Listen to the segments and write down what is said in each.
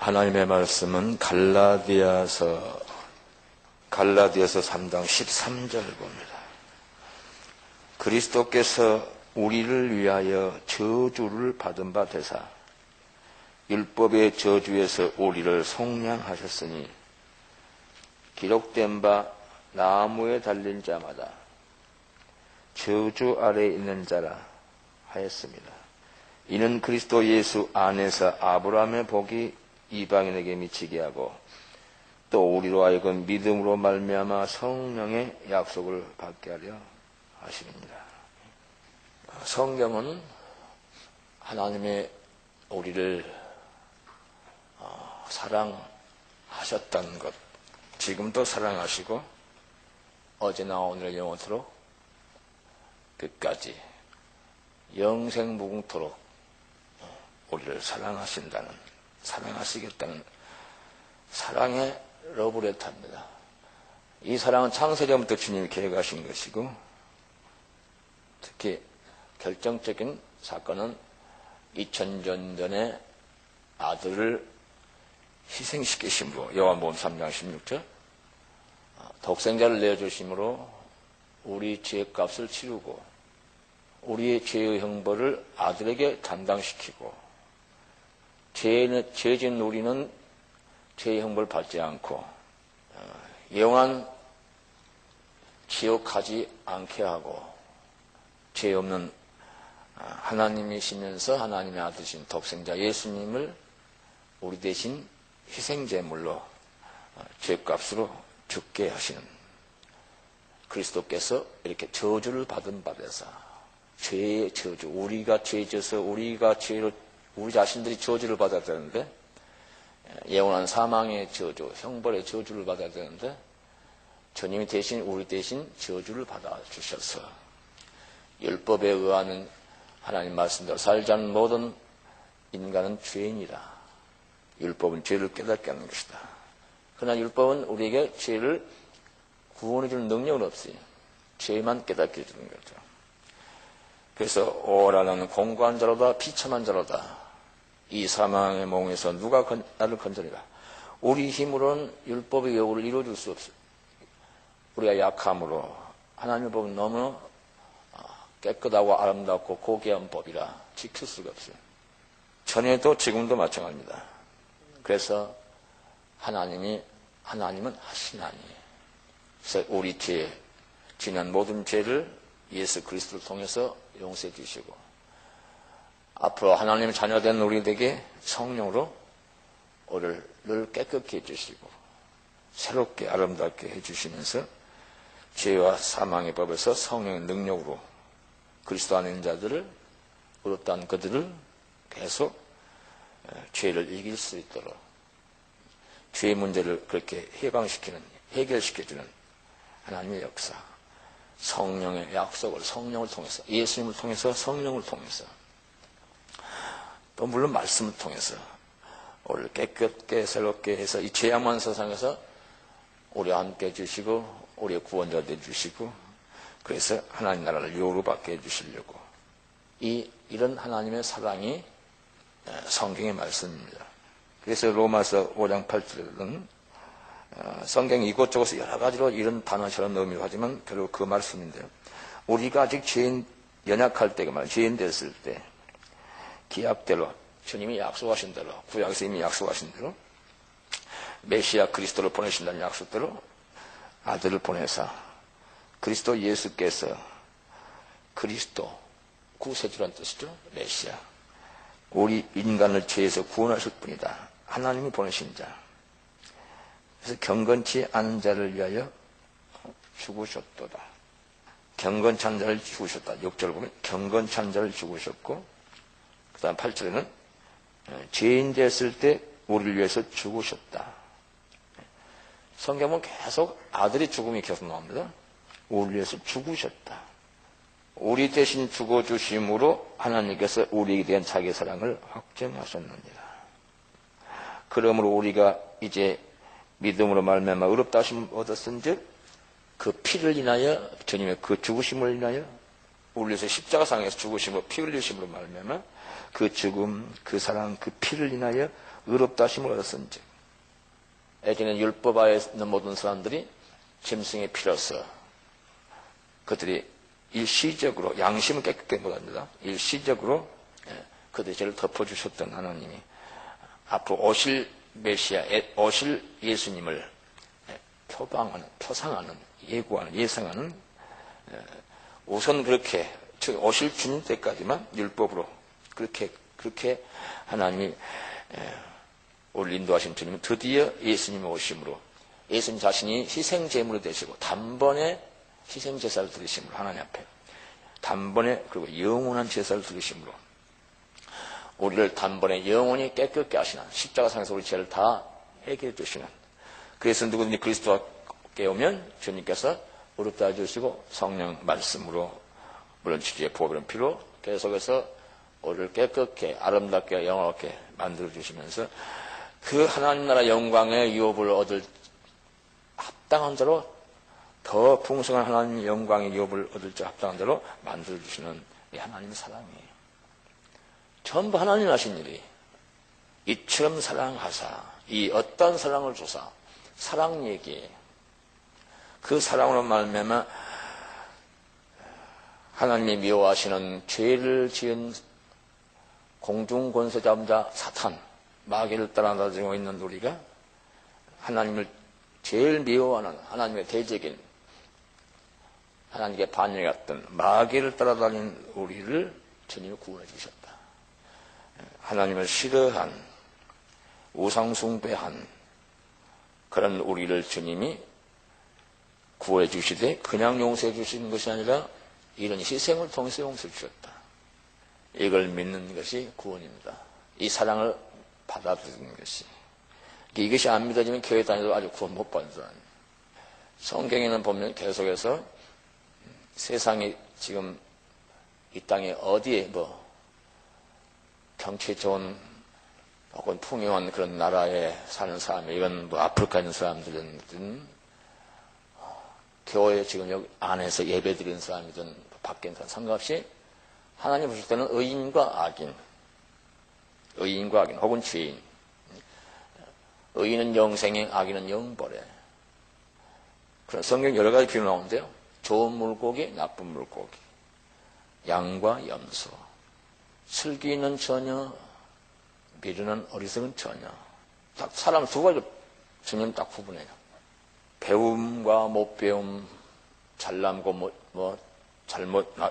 하나님의 말씀은 갈라디아서 3장 13절 봅니다. 그리스도께서 우리를 위하여 저주를 받은 바 되사 율법의 저주에서 우리를 속량하셨으니 기록된 바 나무에 달린 자마다 저주 아래에 있는 자라 하였습니다. 이는 그리스도 예수 안에서 아브라함의 복이 이방인에게 미치게 하고 또 우리로 하여금 믿음으로 말미암아 성령의 약속을 받게 하려 하심입니다. 성경은 하나님의 우리를 사랑하셨던 것, 지금도 사랑하시고 어제나 오늘 영원토록 끝까지 영생무궁토록 우리를 사랑하시겠다는 사랑의 러브레터입니다. 이 사랑은 창세전부터 주님이 계획하신 것이고, 특히 결정적인 사건은 2000년 전에 아들을 희생시키심으로, 요한복음 3장 16절, 독생자를 내어주심으로 우리 죄값을 치르고 우리의 죄의 형벌을 아들에게 담당시키고, 죄 지은 우리는 죄의 형벌을 받지 않고 영원한 지옥 가지 않게 하고, 죄 없는 하나님이시면서 하나님의 아들이신 독생자 예수님을 우리 대신 희생제물로 죄값으로 죽게 하시는 그리스도께서 이렇게 저주를 받은 바 되사, 죄의 저주, 우리가 죄 져서 우리 자신들이 저주를 받아야 되는데, 영원한 사망의 저주, 형벌의 저주를 받아야 되는데, 주님이 대신 우리 대신 저주를 받아주셔서 율법에 의하는 하나님 말씀대로 살지 않는 모든 인간은 죄인이라. 율법은 죄를 깨닫게 하는 것이다. 그러나 율법은 우리에게 죄를 구원해 주는 능력은 없어요. 죄만 깨닫게 해주는 거죠. 그래서 오라 나는 공고한 자로다, 비참한 자로다. 이 사망의 몽에서 누가 나를 건져내라. 우리 힘으로는 율법의 요구를 이루어줄 수 없어요. 우리가 약함으로, 하나님의 법은 너무 깨끗하고 아름답고 고귀한 법이라 지킬 수가 없어요. 전에도 지금도 마찬가지입니다. 그래서 하나님은 하신 아니에요. 그래서 우리 지난 모든 죄를 예수 그리스도를 통해서 용서해 주시고, 앞으로 하나님의 자녀된 우리에게 성령으로 우리를 늘 깨끗게 해주시고 새롭게 아름답게 해주시면서 죄와 사망의 법에서 성령의 능력으로 그리스도 안에 있는 자들을, 의롭다는 그들을 계속 죄를 이길 수 있도록 죄의 문제를 그렇게 해결시켜주는 하나님의 역사, 성령의 약속을 성령을 통해서, 예수님을 통해서, 성령을 통해서, 또 물론 말씀을 통해서 우리를 깨끗게 새롭게 해서 이 죄악만 세상에서 우리와 함께 해주시고 우리의 구원자가 되어주시고, 그래서 하나님 나라를 요구받게 해주시려고, 이런 하나님의 사랑이 성경의 말씀입니다. 그래서 로마서 5장 8절에는 성경 이곳저곳에 여러 가지로 이런 단어처럼 의미를 하지만 결국 그 말씀인데요. 우리가 아직 연약할 때, 죄인 됐을 때, 기약대로, 주님이 약속하신 대로, 구약에서 이미 약속하신 대로, 메시아 그리스도를 보내신다는 약속대로 아들을 보내사, 그리스도 예수께서, 그리스도, 구세주란 뜻이죠. 메시아. 우리 인간을 죄에서 구원하실 분이다. 하나님이 보내신 자. 그래서 경건치 않은 자를 위하여 죽으셨도다. 경건치 않은 자를 죽으셨다. 6절을 보면 경건치 않은 자를 죽으셨고, 그 다음 8절에는 죄인 됐을 때 우리를 위해서 죽으셨다. 성경은 계속 아들의 죽음이 계속 나옵니다. 우리를 위해서 죽으셨다. 우리 대신 죽어주심으로 하나님께서 우리에 대한 자기 사랑을 확증하셨느니라. 그러므로 우리가 이제 믿음으로 말미암아 의롭다 하심을 얻었은즉 그 피를 인하여, 주님의 그 죽으심을 인하여, 우리를 위해서 십자가상에서 죽으심으로 피 흘리심으로 말미암아 그 죽음, 그 사랑, 그 피를 인하여 의롭다 하심을 얻었은즉. 예전에 율법 아래 있는 모든 사람들이 짐승의 피로서 그들이 일시적으로 양심을 깨끗게 못합니다. 일시적으로 그들의 죄를 덮어주셨던 하나님이 앞으로 오실 메시아, 오실 예수님을 표방하는, 표상하는, 예고하는, 예상하는, 우선 그렇게 오실 주님 때까지만 율법으로 그렇게 하나님이 우리 인도하신 주님은 드디어 예수님이 오심으로 예수님 자신이 희생제물이 되시고 단번에 희생제사를 드리심으로 하나님 앞에 단번에 그리고 영원한 제사를 드리심으로 우리를 단번에 영원히 깨끗게 하시는 십자가상에서 우리 죄를 다 해결해 주시는 그래서 누구든지 그리스도께 오면 주님께서 의롭다 해주시고 성령 말씀으로 물론 주의 보혈은 피로 계속해서 우리를 깨끗게 아름답게 영화롭게 만들어주시면서 그 하나님 나라 영광의 유업을 얻을 합당한 대로 더 풍성한 하나님 영광의 유업을 얻을 자 합당한 대로 만들어주시는 이 하나님의 사랑이에요. 전부 하나님 하신 일이 이처럼 사랑하사 이 어떤 사랑을 주사 사랑 얘기예요. 그 사랑으로 말미암아 하나님이 미워하시는 죄를 지은 공중권세자자 사탄 마귀를 따라다니고 있는 우리가 하나님을 제일 미워하는 하나님의 대적인 하나님께 반역했던 마귀를 따라다니는 우리를 주님이 구원해 주셨다. 하나님을 싫어한 우상숭배한 그런 우리를 주님이 구원해 주시되 그냥 용서해 주시는 것이 아니라 이런 희생을 통해서 용서해 주셨다. 이걸 믿는 것이 구원입니다. 이 사랑을 받아들이는 것이. 이것이 안 믿어지면 교회 다녀도 아주 구원 못 받는 사람. 성경에는 보면 계속해서 세상이 지금 이 땅에 어디에 경치 좋은 혹은 풍요한 그런 나라에 사는 사람, 이건 아프리카에 있는 사람들은 교회 지금 여기 안에서 예배 드리는 사람이든 밖에 있는 사람 상관없이 하나님 보실 때는 의인과 악인 혹은 죄인. 의인은 영생에 악인은 영벌에. 그런 성경 여러 가지 비유 나오는데요. 좋은 물고기, 나쁜 물고기, 양과 염소, 슬기 있는 처녀, 미련한 어리석은 처녀. 딱 사람 두 가지 주님 딱 구분해요. 배움과 못 배움, 잘남고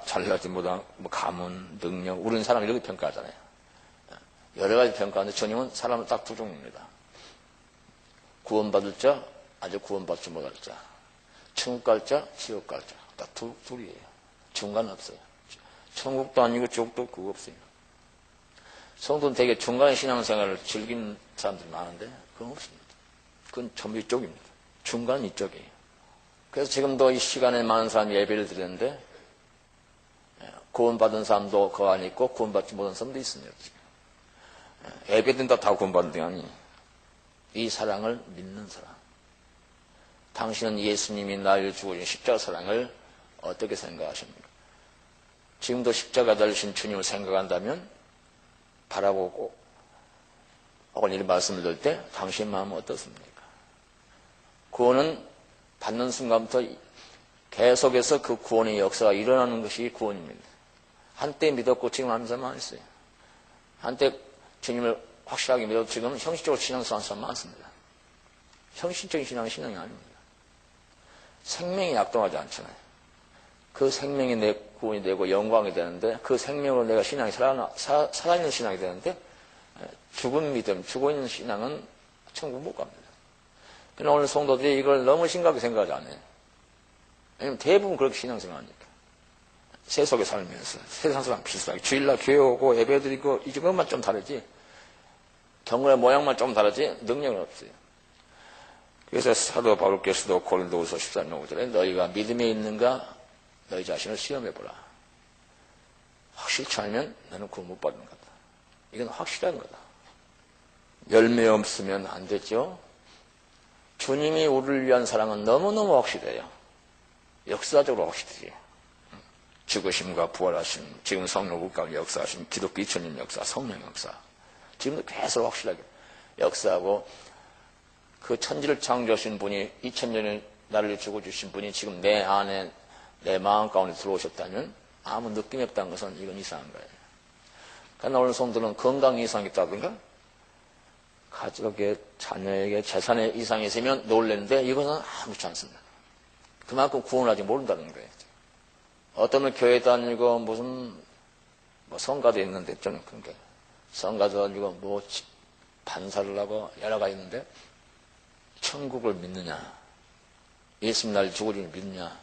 잘나지 못한 가문, 능력, 우리는 사람 이렇게 평가하잖아요. 여러 가지 평가하는데 주님은 사람을 딱 두 종류입니다. 구원받을 자, 아주 구원받지 못할 자. 천국 갈 자, 지옥 갈 자. 딱 둘이에요. 중간 없어요. 천국도 아니고 지옥도 그거 없어요. 성도는 되게 중간의 신앙생활을 즐기는 사람들이 많은데 그건 없습니다. 그건 전부 이쪽입니다. 중간은 이쪽이에요. 그래서 지금도 이 시간에 많은 사람이 예배를 드리는데 구원받은 사람도 그 안에 있고 구원받지 못한 사람도 있습니다. 예배 드린다 다 구원받는 게 아니에요. 이 사랑을 믿는 사람. 당신은 예수님이 나를 주고 십자가 사랑을 어떻게 생각하십니까? 지금도 십자가 달리신 주님을 생각한다면 바라보고 혹은 이런 말씀을 들을 때 당신 마음은 어떻습니까? 구원은 받는 순간부터 계속해서 그 구원의 역사가 일어나는 것이 구원입니다. 한때 믿었고 지금 하는 사람 많이 있어요. 한때 주님을 확실하게 믿어도 지금은 형식적으로 신앙생활하는 사람 많습니다. 형식적인 신앙이 아닙니다. 생명이 약동하지 않잖아요. 그 생명이 내 구원이 되고 영광이 되는데 그 생명으로 내가 신앙이 살아있는 신앙이 되는데 죽은 믿음, 죽어있는 신앙은 천국 못 갑니다. 그러나 오늘 성도들이 이걸 너무 심각하게 생각하지 않아요. 왜냐면 대부분 그렇게 신앙생활하니까. 세속에 살면서 세상 사람 비슷하게 주일날 교회 오고 예배드리고 이것만 좀 다르지 경건의 모양만 좀 다르지 능력은 없어요. 그래서 사도 바울께서도 고린도후서 13장 5절에 너희가 믿음에 있는가 너희 자신을 시험해보라. 확실치 않으면 너는 구원 못 받는 거다. 이건 확실한 거다. 열매 없으면 안 되죠. 주님이 우리를 위한 사랑은 너무너무 확실해요. 역사적으로 확실해요. 죽으심과 부활하심, 지금 성령 국가를 역사하심, 기독교 2000년 역사, 성령 역사. 지금도 계속 확실하게. 역사하고 그 천지를 창조하신 분이 2000년에 나를 죽어주신 분이 지금 내 안에 내 마음 가운데 들어오셨다면 아무 느낌이 없다는 것은 이건 이상한 거예요. 그러나 오늘 성도는 건강에 이상이 있다든가 가족에 자녀에게 재산에 이상이 있으면 놀라는데 이것은 아무렇지 않습니다. 그만큼 구원을 아직 모른다는 거예요. 어떤 분 교회 다니고 무슨 뭐 성가도 있는데 저는 그런 게 성가도 다니고 뭐 반사를 하고 여러 가지 있는데 천국을 믿느냐 예수님 날 죽어주는 믿느냐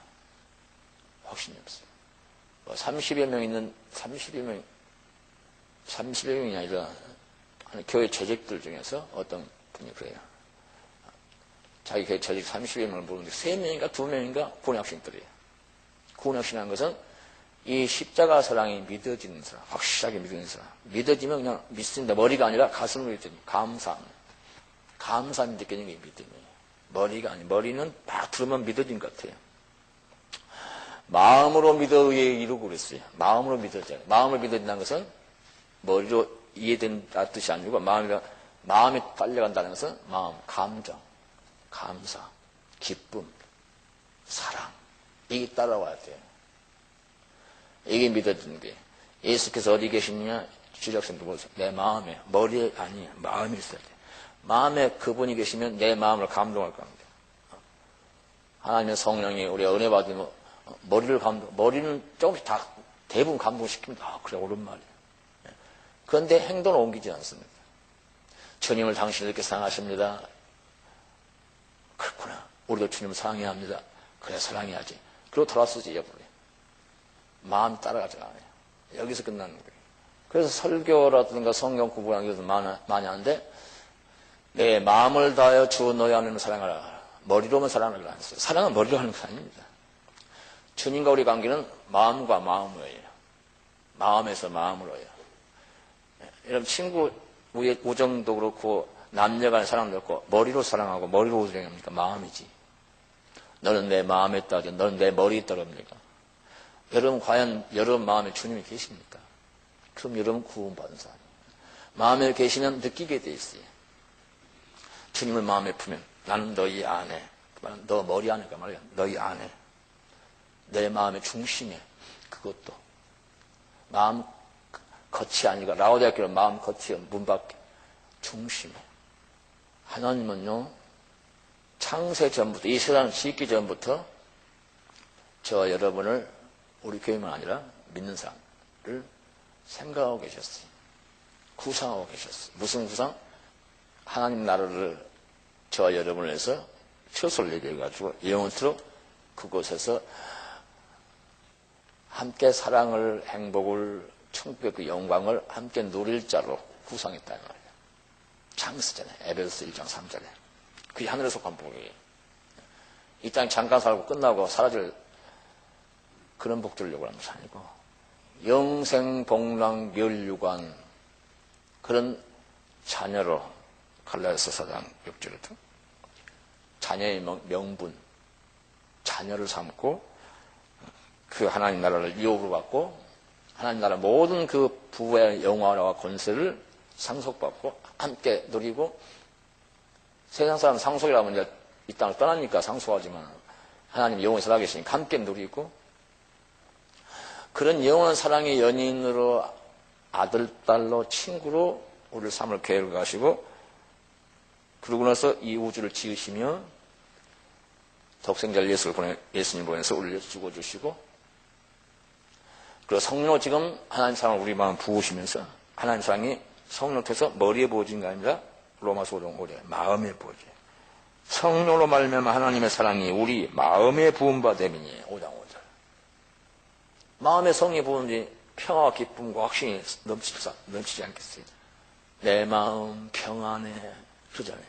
확신이 없어요. 뭐 30여 명 있는 30여 명이 아니라 교회 재직들 중에서 어떤 분이 그래요. 자기 교회 재직 30여 명을 모르는데 3명인가 2명인가 구원학생들이에요. 구원학생이라는 것은 이 십자가 사랑이 믿어지는 사람, 확실하게 믿는 사람. 믿어지면 그냥 믿습니다. 머리가 아니라 가슴으로 믿어집니다. 감사함이 느껴지는 게 믿음이에요. 머리가 아니에요. 머리는 막 들으면 믿어진 것 같아요. 마음으로 믿어 의에 이루고 그랬어요. 마음으로 믿어져요. 마음으로 믿어진다는 것은 머리로 이해된다는 뜻이 아니고 마음이 딸려간다는 것은 마음, 감정, 감사, 기쁨, 사랑 이게 따라와야 돼요. 이게 믿어지는 게 예수께서 어디 계시느냐 주력생도 보세요. 내 마음에 머리에 아니에요. 마음이 있어야 돼요. 마음에 그분이 계시면 내 마음을 감동할 겁니다. 하나님의 성령이 우리가 은혜 받으면 머리는 조금씩 다 대부분 감동시킵니다. 아, 그래 옳은 말이에요. 그런데 행동을 옮기지 않습니다. 주님을 당신을 이렇게 사랑하십니다. 그렇구나. 우리도 주님을 사랑해야 합니다. 그래 사랑해야지. 그리고 돌아서서 잊어버려요. 마음이 따라가지 않아요. 여기서 끝나는 거예요. 그래서 설교라든가 성경 공부하는 것도 많이 하는데 내 마음을 다하여 주 너의 하나님을 사랑하라. 머리로만 사랑하라 안 했어요. 사랑은 머리로 하는 거 아닙니다. 주님과 우리 관계는 마음과 마음으로예요. 마음에서 마음으로예요. 여러분 친구 우정도 그렇고 남녀간의 사랑도 그렇고 머리로 사랑하고 머리로 우정합니까? 마음이지. 너는 내 마음에 따라 너는 내 머리에 따릅니까? 여러분 과연 여러분 마음에 주님이 계십니까? 그럼 여러분 구원받은 사람이에요. 마음에 계시면 느끼게 돼 있어요. 주님을 마음에 품으면 나는 너희 안에 너 머리 안에 말이야. 너희 안에 내 마음의 중심에 그것도 마음 겉이 아니라 라오디아교로 마음 겉이요 문 밖에 중심에 하나님은요 창세 전부터 이 세상을 짓기 전부터 저 여러분을 우리 교회만 아니라 믿는 사람을 생각하고 계셨어요. 구상하고 계셨어요. 무슨 구상? 하나님 나라를 저와 여러분을 해서 처소를 얘기해가지고 영원토록 그곳에서 함께 사랑을 행복을 천국의 그 영광을 함께 누릴 자로 구상했다는 말이에요. 창세잖아요. 에베소서 1장 3절에. 그게 하늘에 속한 복이에요. 이 땅에 잠깐 살고 끝나고 사라질 그런 복 주려고 하는 것이 아니고 영생복락 멸류관 그런 자녀로 갈라디아서 4장 6절에도 자녀의 명분 자녀를 삼고 그 하나님 나라를 유업으로 받고 하나님 나라 모든 그 부의 영화와 권세를 상속받고 함께 누리고 세상 사람 상속이라면 이제 이 땅을 떠나니까 상속하지만 하나님 영원히 살아계시니까 함께 누리고 그런 영원한 사랑의 연인으로 아들, 딸로 친구로 우리를 삼을 계획을 가시고 그러고 나서 이 우주를 지으시며 독생자를 예수님 보내서 우리를 죽어주시고 그리고 성령으로 지금 하나님 사랑을 우리 마음 부으시면서 하나님 사랑이 성령을 통해서 머리에 부어진 게 아니라 로마서 5장 5절 마음에 부어져 성령으로 말미암아 하나님의 사랑이 우리 마음에 부은 바 됨이니 5장 5절 마음에 성령이 부은지 평화와 기쁨과 확신이 넘치지 않겠어요? 내 마음 평안해 그러잖아요.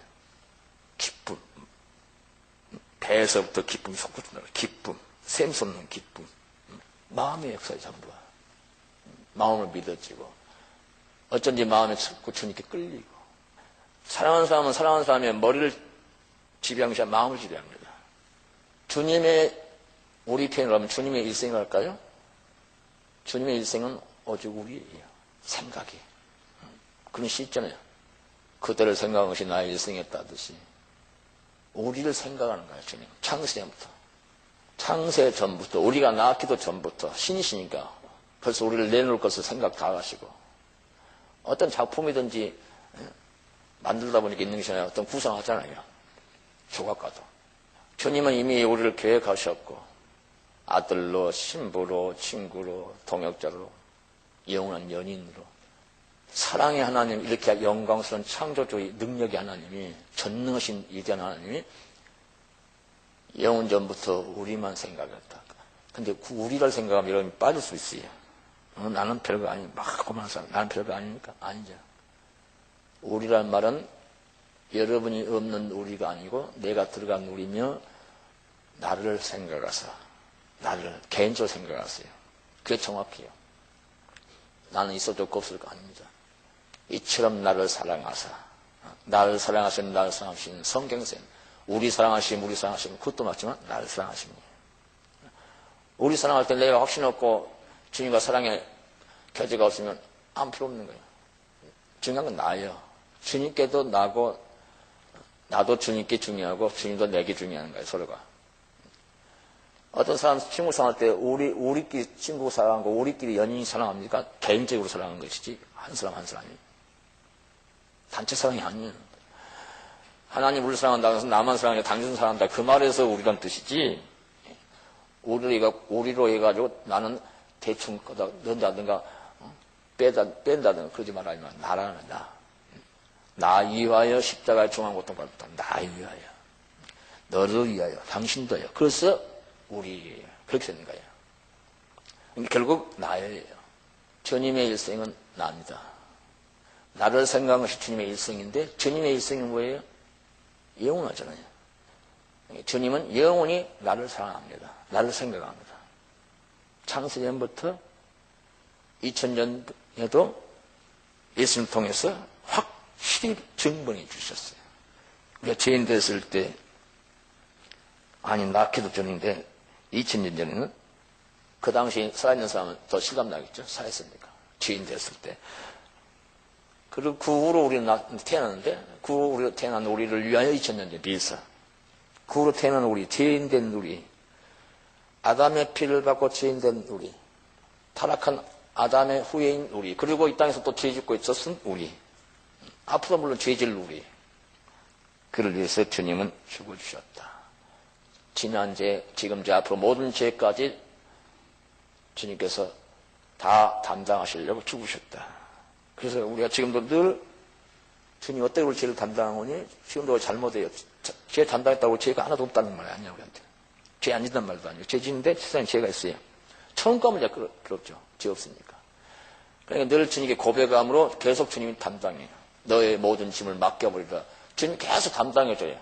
기쁨 배에서부터 기쁨이 솟구친다. 기쁨 샘솟는 기쁨 마음의 역사에 전부야. 마음을 믿어지고 어쩐지 마음에 자꾸 주님께 끌리고 사랑하는 사람은 사랑하는 사람의 머리를 지배하는 것이 아니라 마음을 지배합니다. 주님의 우리 편으로 하면 주님의 일생을 할까요? 주님의 일생은 오직 우리예요. 생각이 그런 시 있잖아요. 그대를 생각하는 것이 나의 일생이었다듯이 우리를 생각하는 거예요. 주님. 창세전부터. 창세 전부터, 우리가 낳기도 전부터 신이시니까 벌써 우리를 내놓을 것을 생각 다 하시고, 어떤 작품이든지 만들다 보니까 있는 것이 아니라 어떤 구성하잖아요. 조각가도. 주님은 이미 우리를 계획하셨고, 아들로, 신부로, 친구로, 동역자로, 영원한 연인으로, 사랑의 하나님, 이렇게 영광스러운 창조주의 능력의 하나님이, 전능하신 위대한 하나님이 영원 전부터 우리만 생각했다. 근데 우리를 생각하면 여러분이 빠질 수 있어요. 나는 별거 아니, 막 고만한 사람, 나는 별거 아니니까? 아니죠. 우리란 말은 여러분이 없는 우리가 아니고 내가 들어간 우리며 나를 생각하사, 나를 개인적으로 생각하세요. 그게 정확해요. 나는 있어도 좋고 없을 거 아닙니다. 이처럼 나를 사랑하사, 나를 사랑하시는, 나를 사랑하시는 성경생, 우리 사랑하시면 그것도 맞지만 나를 사랑하십니다. 우리 사랑할 때 내가 확신 없고 주님과 사랑의 교제가 없으면 아무 필요 없는 거예요. 중요한 건 나예요. 주님께도 나고, 나도 주님께 중요하고 주님도 내게 중요한 거예요. 서로가. 어떤 사람 친구 사랑할 때 우리끼리 친구 사랑하고 우리끼리 연인이 사랑합니까? 개인적으로 사랑하는 것이지 한 사람 한 사람이. 단체 사랑이 아니에요. 하나님 우리를 사랑한다고 해서 나만 사랑해 당신 사랑한다 그 말에서 우리란 뜻이지, 우리로 해가지고 나는 대충 넣는다든가 뺀다든가 그러지 말아야만. 나라는 나 위하여 십자가의 중한 고통받았다. 나 위하여, 너를 위하여, 당신도요. 그래서 우리 그렇게 되는 거예요. 결국 나예요. 주님의 일생은 나입니다. 나를 생각하는 것이 주님의 일생인데, 주님의 일생은 뭐예요? 영원하잖아요. 주님은 영원히 나를 사랑합니다. 나를 생각합니다. 창세전부터 2000년에도 예수님을 통해서 확실히 증명해 주셨어요. 우리가 죄인 됐을 때, 아니 낳기도 전인데 2000년 전에는 그 당시 살아있는 사람은 더 실감나겠죠. 살아있으니까. 죄인 됐을 때. 그리고 그 후로 우리는 태어났는데, 그 후로 우리가 태어난 우리를 위하여 2000년 전 밀사. 그 후로 태어난 우리, 죄인된 우리, 아담의 피를 받고 죄인된 우리, 타락한 아담의 후예인 우리, 그리고 이 땅에서 또 죄 짓고 있었은 우리, 앞으로 물론 죄질 우리, 그를 위해서 주님은 죽어주셨다. 지난 죄, 지금 죄, 앞으로 모든 죄까지 주님께서 다 담당하시려고 죽으셨다. 그래서 우리가 지금도 늘 주님 어떻게 우리 죄를 담당하니? 지금도 잘못해요. 죄 담당했다고 죄가 하나도 없다는 말이 아니야, 우리한테. 죄 안 짓는 말도 아니고. 죄 짓는데 세상에 죄가 있어요. 처음 가면 이제 그렇죠. 죄 없으니까. 그러니까 늘 주님께 고백함으로 계속 주님이 담당해요. 너의 모든 짐을 맡겨버리라. 주님이 계속 담당해줘요.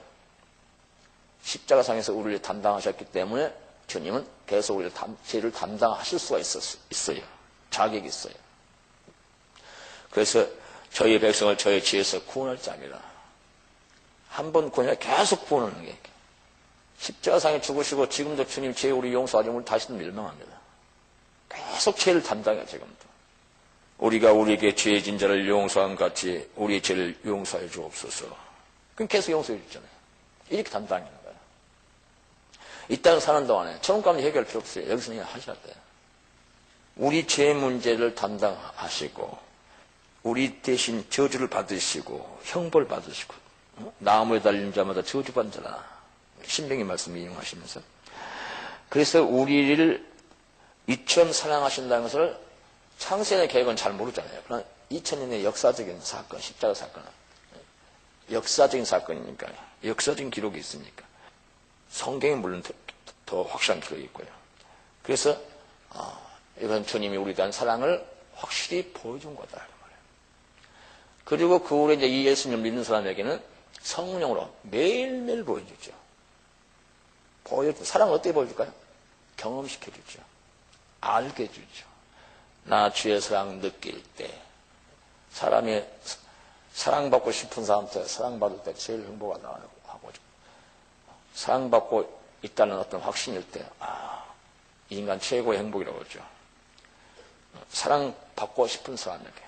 십자가상에서 우리를 담당하셨기 때문에 주님은 계속 우리를 죄를 담당하실 수가 있어요. 자격이 있어요. 그래서 저희 백성을 저희 죄에서 구원할 자입니다. 한 번 구원해 계속 구원하는 게. 십자가상에 죽으시고 지금도 주님 죄 우리 용서하지 우리 다시는 멸망합니다. 계속 죄를 담당해요. 지금도. 우리가 우리에게 죄진 자를 용서한 같이 우리의 죄를 용서해 주옵소서. 그럼 계속 용서해 주잖아요. 이렇게 담당하는 거예요. 이 땅을 사는 동안에 처음 가면 해결할 필요 없어요. 여기서 그냥 하셔야 돼요. 우리 죄 문제를 담당하시고 우리 대신 저주를 받으시고 형벌 받으시고 나무에 달린 자마다 저주받는 자라. 신명의 말씀 인용하시면서. 그래서 우리를 이처럼 사랑하신다는 것을 창세의 계획은 잘 모르잖아요. 그러나 2000년의 역사적인 사건, 십자가 사건은 역사적인 사건이니까, 역사적인 기록이 있으니까 성경에 물론 더 확실한 기록이 있고요. 그래서 이건 주님이 우리에 대한 사랑을 확실히 보여준 거다. 그리고 그 후에 이제 이 예수님을 믿는 사람에게는 성령으로 매일매일 보여주죠. 사랑을 어떻게 보여줄까요? 경험시켜주죠. 알게 해주죠. 나 주의 사랑 느낄 때, 사람이 사랑받고 싶은 사람한테 사랑받을 때 제일 행복하다고 하고, 사랑받고 있다는 어떤 확신일 때, 인간 최고의 행복이라고 그러죠. 사랑받고 싶은 사람에게,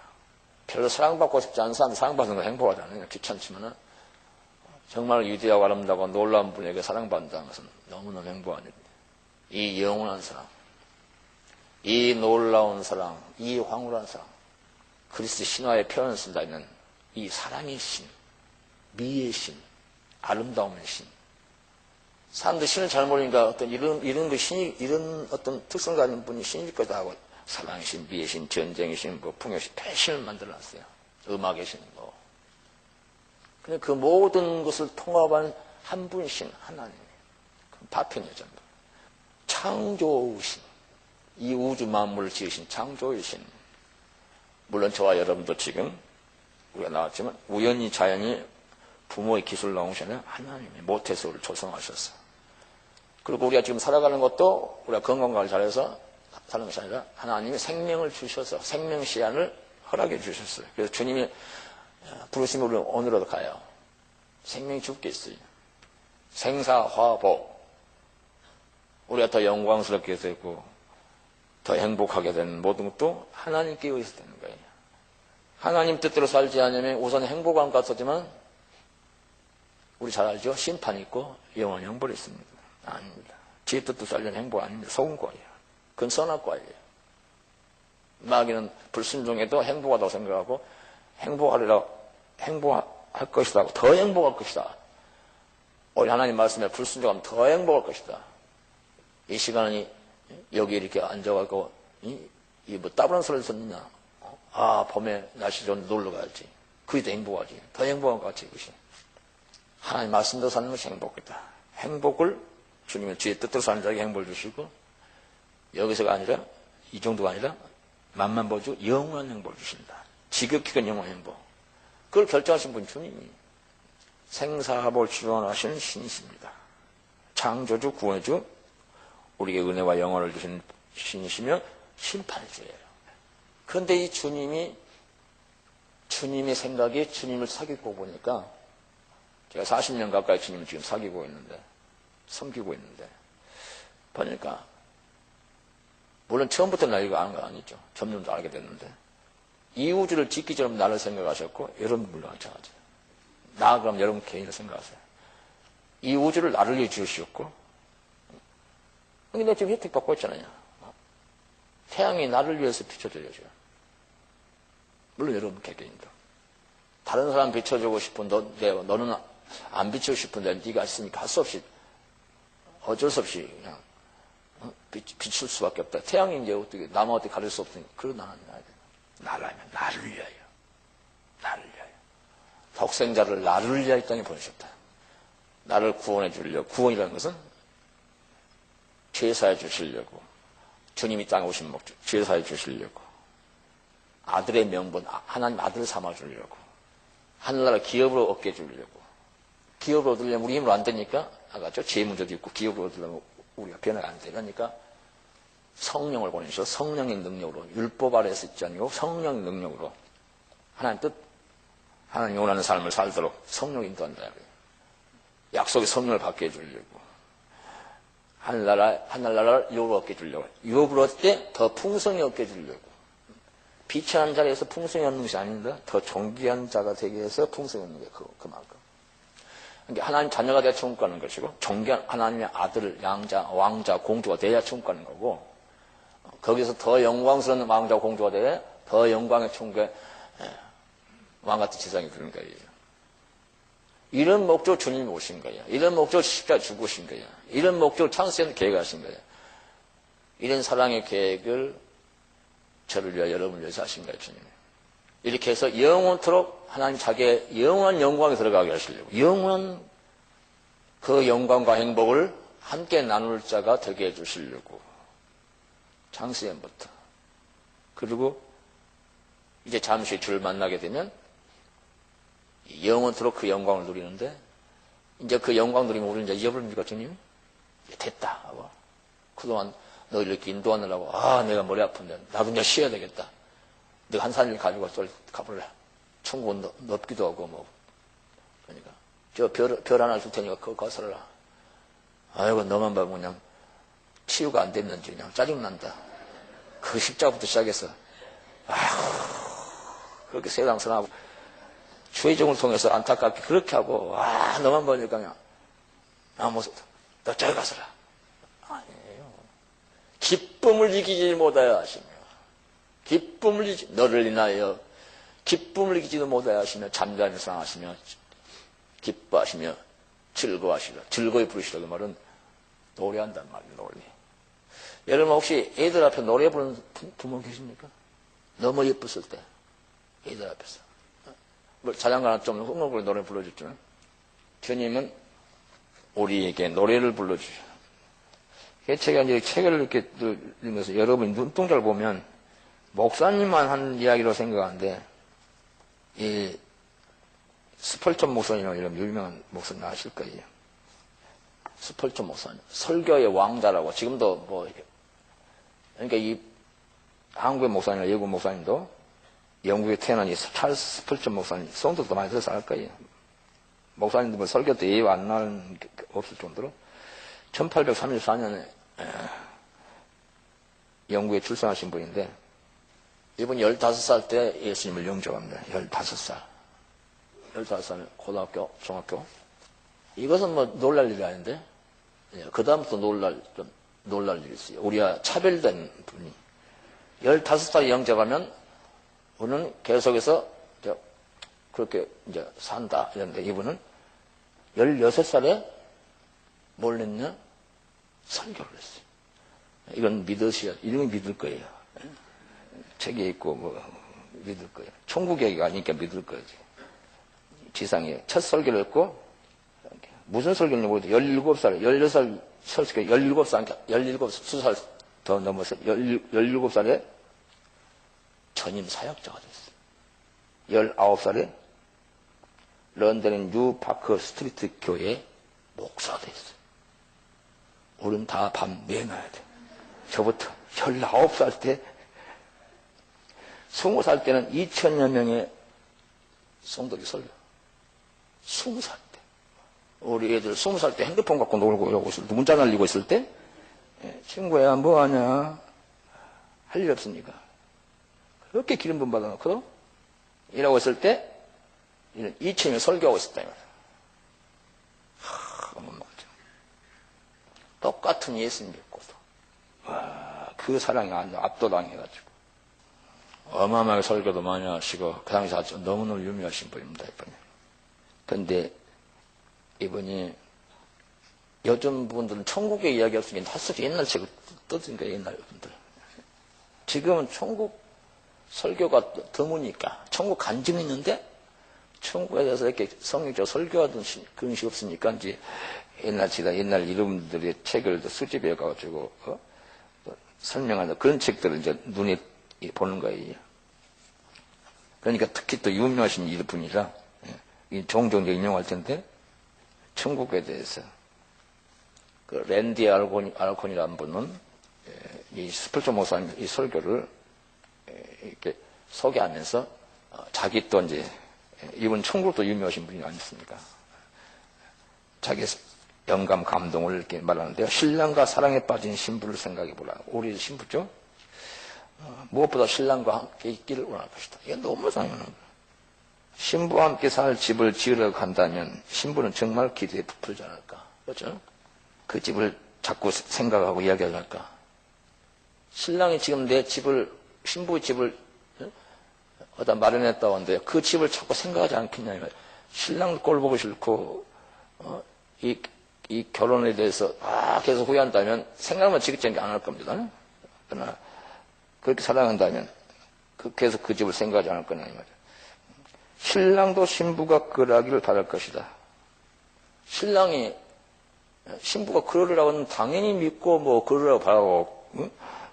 별로 사랑받고 싶지 않은 사람 사랑받는 건 행복하잖아요. 귀찮지만은 정말 위대하고 아름다고 놀라운 분에게 사랑받는다는 것은 너무너무 행복한 일입니다. 이 영원한 사랑, 이 놀라운 사랑, 이 황홀한 사랑, 그리스도 신화의 표현을 쓴다 있는 이 사랑의 신, 미의 신, 아름다움의 신. 사람들 신을 잘 모르니까 어떤 이런 그 신이, 이런 어떤 특성 가진 분이 신일 거다 하고 사랑의 신, 미의 신, 전쟁의 신, 뭐 풍요의 신, 배신을 만들어 놨어요. 음악의 신, 뭐. 근데 그 모든 것을 통합한 한 분신, 하나님이에요. 파편이에요, 전부. 창조신, 이 우주 만물을 지으신 창조의 신. 물론 저와 여러분도 지금 우리가 나왔지만 우연히 자연히 부모의 기술을 나오시면 하나님이 못해서 우리를 조성하셨어. 그리고 우리가 지금 살아가는 것도 우리가 건강관리를 잘해서 사는 것이 아니라 하나님이 생명을 주셔서 생명 시한을 허락해 주셨어요. 그래서 주님이 부르시면 우리는 오늘라도 가요. 생명이 죽게 있어요. 생사화복. 우리가 더 영광스럽게 되고 더 행복하게 되는 모든 것도 하나님께 의해서 되는 거예요. 하나님 뜻대로 살지 않으면 우선 행복한 것 같지만 우리 잘 알죠? 심판이 있고 영원 형벌이 있습니다. 아닙니다. 지 뜻대로 살려는 행복 아닙니다. 속은과예요. 그건 선악과예요. 마귀는 불순종해도 행복하다고 생각하고 행복할 것이다 하고 더 행복할 것이다. 우리 하나님 말씀에 불순종하면 더 행복할 것이다. 이 시간이 여기 이렇게 앉아가고 뭐 따분한 소리를 듣느냐. 아, 봄에 날씨 좋은 놀러 가야지. 그게 더 행복하지. 더 행복한 것 같지, 이것이. 하나님 말씀대로 사는 것이 행복이다. 행복을 주님의 주의 뜻대로 사는 자에게 행복을 주시고 여기서가 아니라 이 정도가 아니라 만만 보죠. 영원한 행복을 주신다. 지극히 큰 영원한 행복. 그걸 결정하신 분 주님이 생사합을 주관하시는 신이십니다. 창조주, 구원주, 우리에게 은혜와 영원을 주신 신이시며 심판주예요. 그런데 이 주님의 생각이 주님을 사귀고 보니까 제가 40년 가까이 주님을 지금 사귀고 있는데 섬기고 있는데 보니까 물론 처음부터 나 이거 아는 건 아니죠. 점점 더 알게 됐는데 이 우주를 짓기 전에 나를 생각하셨고 여러분 물론 마찬가지예요. 나 그럼 여러분 개인을 생각하세요. 이 우주를 나를 위해 지으셨고 근데 내가 지금 혜택 받고 있잖아요. 태양이 나를 위해서 비춰줘야죠. 물론 여러분 개개인도. 다른 사람 비춰주고 싶은 너는 안 비추고 싶은데 네가 있으니까 할 수 없이 어쩔 수 없이 그냥 비출 수밖에 없다. 태양이 이제 어떻게 남한테 가릴 수 없으니까 그러고 나라면 나를 위하여. 나를 위하여. 독생자를 나를 위하여 이 땅에 보내셨다. 나를 구원해 주려고. 구원이라는 것은 죄사해 주시려고. 주님이 땅에 오신 목적. 죄사해 주시려고. 아들의 명분, 하나님 아들을 삼아 주려고. 하늘나라 기업으로 얻게 주려고. 기업을 얻으려면 우리 힘으로 안 되니까, 아까죠? 죄 문제도 있고, 기업을 얻으려면 우리가 변화가 안 돼. 그러니까 성령을 보내셔. 성령의 능력으로. 율법 아래에서 있지 아니고 성령의 능력으로. 하나님 뜻, 하나님 원하는 삶을 살도록 성령 인도한다. 약속의 성령을 받게 해주려고. 하늘나라를 유업을 얻게 해주려고. 유업을 얻을 때 더 풍성히 얻게 해주려고. 비천한 자리에서 풍성히 얻는 것이 아닙니다. 더 존귀한 자가 되게 해서 풍성히 얻는 게 그만큼. 그러니까 하나님 자녀가 돼야 천국 가는 것이고, 존귀한 하나님의 아들, 양자, 왕자, 공주가 돼야 천국 가는 거고, 거기서 더 영광스러운 왕자, 공주가 돼야 더 영광의 천국에 왕같은 세상이 되는 거예요. 이런 목적으로 주님이 오신 거예요. 이런 목적으로 십자가에 죽으신 거예요. 이런 목적으로 창세전 계획하신 거예요. 이런 사랑의 계획을 저를 위하여 여러분을 위해서 하신 거예요, 주님. 이렇게 해서 영원토록 하나님 자기의 영원한 영광에 들어가게 하시려고. 영원한 그 영광과 행복을 함께 나눌 자가 되게 해주시려고. 창세전부터. 그리고 이제 잠시 주를 만나게 되면 영원토록 그 영광을 누리는데 이제 그 영광 누리면 우리는 이제 잊어버립니까, 주님? 됐다 하고. 그동안 너 이렇게 인도하느라고 내가 머리 아픈데 나도 이제 쉬어야 되겠다. 내가 한 살을 가지고 가볼래. 천국은 넓기도 하고 뭐. 그러니까 저 별 하나 줄 테니까 그거 가서라. 아이고 너만 봐도 그냥 치유가 안 됐는지 그냥 짜증난다. 그 십자가부터 시작해서 그렇게 세상선하고 최종을 통해서 안타깝게 그렇게 하고, 너만 보니까 그냥, 너 저기 가서라. 아니에요. 기쁨을 이기지 못하여 하시며, 너를 인하여 기쁨을 이기지도 못하여 하시며, 잠잠히 사랑하시며, 기뻐하시며, 즐거워하시라. 즐거이 부르시라. 그 말은 노래한단 말이에요, 노래. 여러분 혹시 애들 앞에 노래 부르는 부모 계십니까? 너무 예뻤을 때, 애들 앞에서. 자장가는 좀 흥얼거리 노래 불러줬지만, 주님은 우리에게 노래를 불러주셔. 제가 이제 책을 이렇게 읽으면서 여러분이 눈동자를 보면, 목사님만 한 이야기로 생각하는데, 이 스펄전 목사님이라고 이런 유명한 목사님 아실 거예요. 스펄전 목사님. 설교의 왕자라고, 지금도 그러니까 이 한국의 목사님이나 외국 목사님도 영국에 태어난 이 찰스 스펄전 목사님, 성도도 많이 들어서 알 거예요. 목사님들 설교 때 예의 안 나는 게 없을 정도로 1834년에 영국에 출생하신 분인데, 이분이 15살 때 예수님을 영접합니다. 15살. 15살 고등학교, 중학교. 이것은 놀랄 일이 아닌데, 그다음부터 놀랄 일이 있어요. 우리와 차별된 분이. 15살에 영접하면, 우리는 계속해서, 그렇게 이제 산다. 이런데 이분은 16살에 뭘 했냐? 설교를 했어요. 이건 이런 거 믿을 거예요. 책에 있고, 믿을 거예요. 천국 얘기가 아니니까 믿을 거예요. 지상에 첫 설교를 했고, 무슨 설교인지 모르겠어요. 17살, 16살 설교, 17살 더 넘어서 17살에 전임 사역자가 됐어요. 19살에 런던의 뉴파크 스트리트 교회 목사가 됐어요. 우리는 다 밤 내놔야 돼. 저부터 19살 때, 20살 때는 2천여 명의 성도들이 설교. 20살 때. 우리 애들 20살 때 핸드폰 갖고 놀고 이러고 있을 때, 문자 날리고 있을 때, 친구야, 뭐 하냐? 할 일 없으니까. 그렇게 기름 부음 받아놓고, 이러고 있을 때, 2천여 명 설교하고 있었다. 못 먹죠. 똑같은 예수님 믿고도. 그 사랑이 아주 압도당해가지고. 어마어마하게 설교도 많이 하시고, 그 당시 아주 너무너무 유명하신 분입니다, 이분이. 근데, 이분이, 요즘 분들은 천국의 이야기 없으니까 핫소리 옛날 책을 떠드니까 옛날 분들. 지금은 천국 설교가 드무니까, 천국 간증이 있는데, 천국에 대해서 이렇게 성경적으로 설교하던 그런 식 없으니까, 이제 옛날 이름들의 책을 수집해 가지고, 설명하는 그런 책들을 이제 눈에 보는 거예요. 그러니까 특히 또 유명하신 이분이라, 종종 인용할 텐데, 천국에 대해서, 그 랜디 알콘이라는 분은, 이 스펄전 목사님 이 설교를 이렇게 소개하면서, 자기 또 이제, 이분 천국도 유명하신 분이 아니었습니까? 자기 영감, 감동을 이렇게 말하는데요. 신랑과 사랑에 빠진 신부를 생각해 보라. 우리 신부죠? 무엇보다 신랑과 함께 있기를 원할 것이다. 이게 너무 당연한 거예요. 신부와 함께 살 집을 지으려고 한다면 신부는 정말 기도에 부풀지 않을까? 그렇죠? 그 집을 자꾸 생각하고 이야기할까? 신랑이 지금 내 집을, 신부의 집을 어디다 마련했다고 하는데 그 집을 자꾸 생각하지 않겠냐? 신랑 꼴 보고 싫고, 이 결혼에 대해서 계속 후회한다면 생각만 지긋지긋 안 할 겁니다. 그러나 그렇게 사랑한다면 계속 그 집을 생각하지 않을 거냐 이 말이에요. 신랑도 신부가 그러하기를 바랄 것이다. 신랑이 신부가 그러려고 하면 당연히 믿고 그러려고 바라고,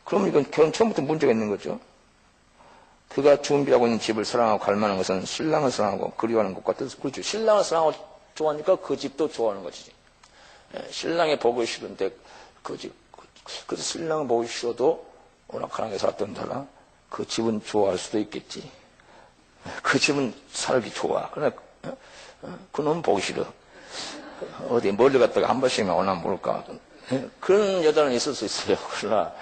그럼 이건 결혼 처음부터 문제가 있는 거죠. 그가 준비하고 있는 집을 사랑하고 갈망하는 것은 신랑을 사랑하고 그리워하는 것과 뜻. 그렇죠. 신랑을 사랑하고 좋아하니까 그 집도 좋아하는 것이지. 신랑이 보고 싫은데 그 집, 그래서 신랑을 보기 싫어도 오락가락하게 살았던 사람, 그 집은 좋아할 수도 있겠지. 그 집은 살기 좋아. 그러나 그놈 보기 싫어. 어디 멀리 갔다가 한 번씩만 오나 모를까. 그런 여자는 있을 수 있어요. 그러나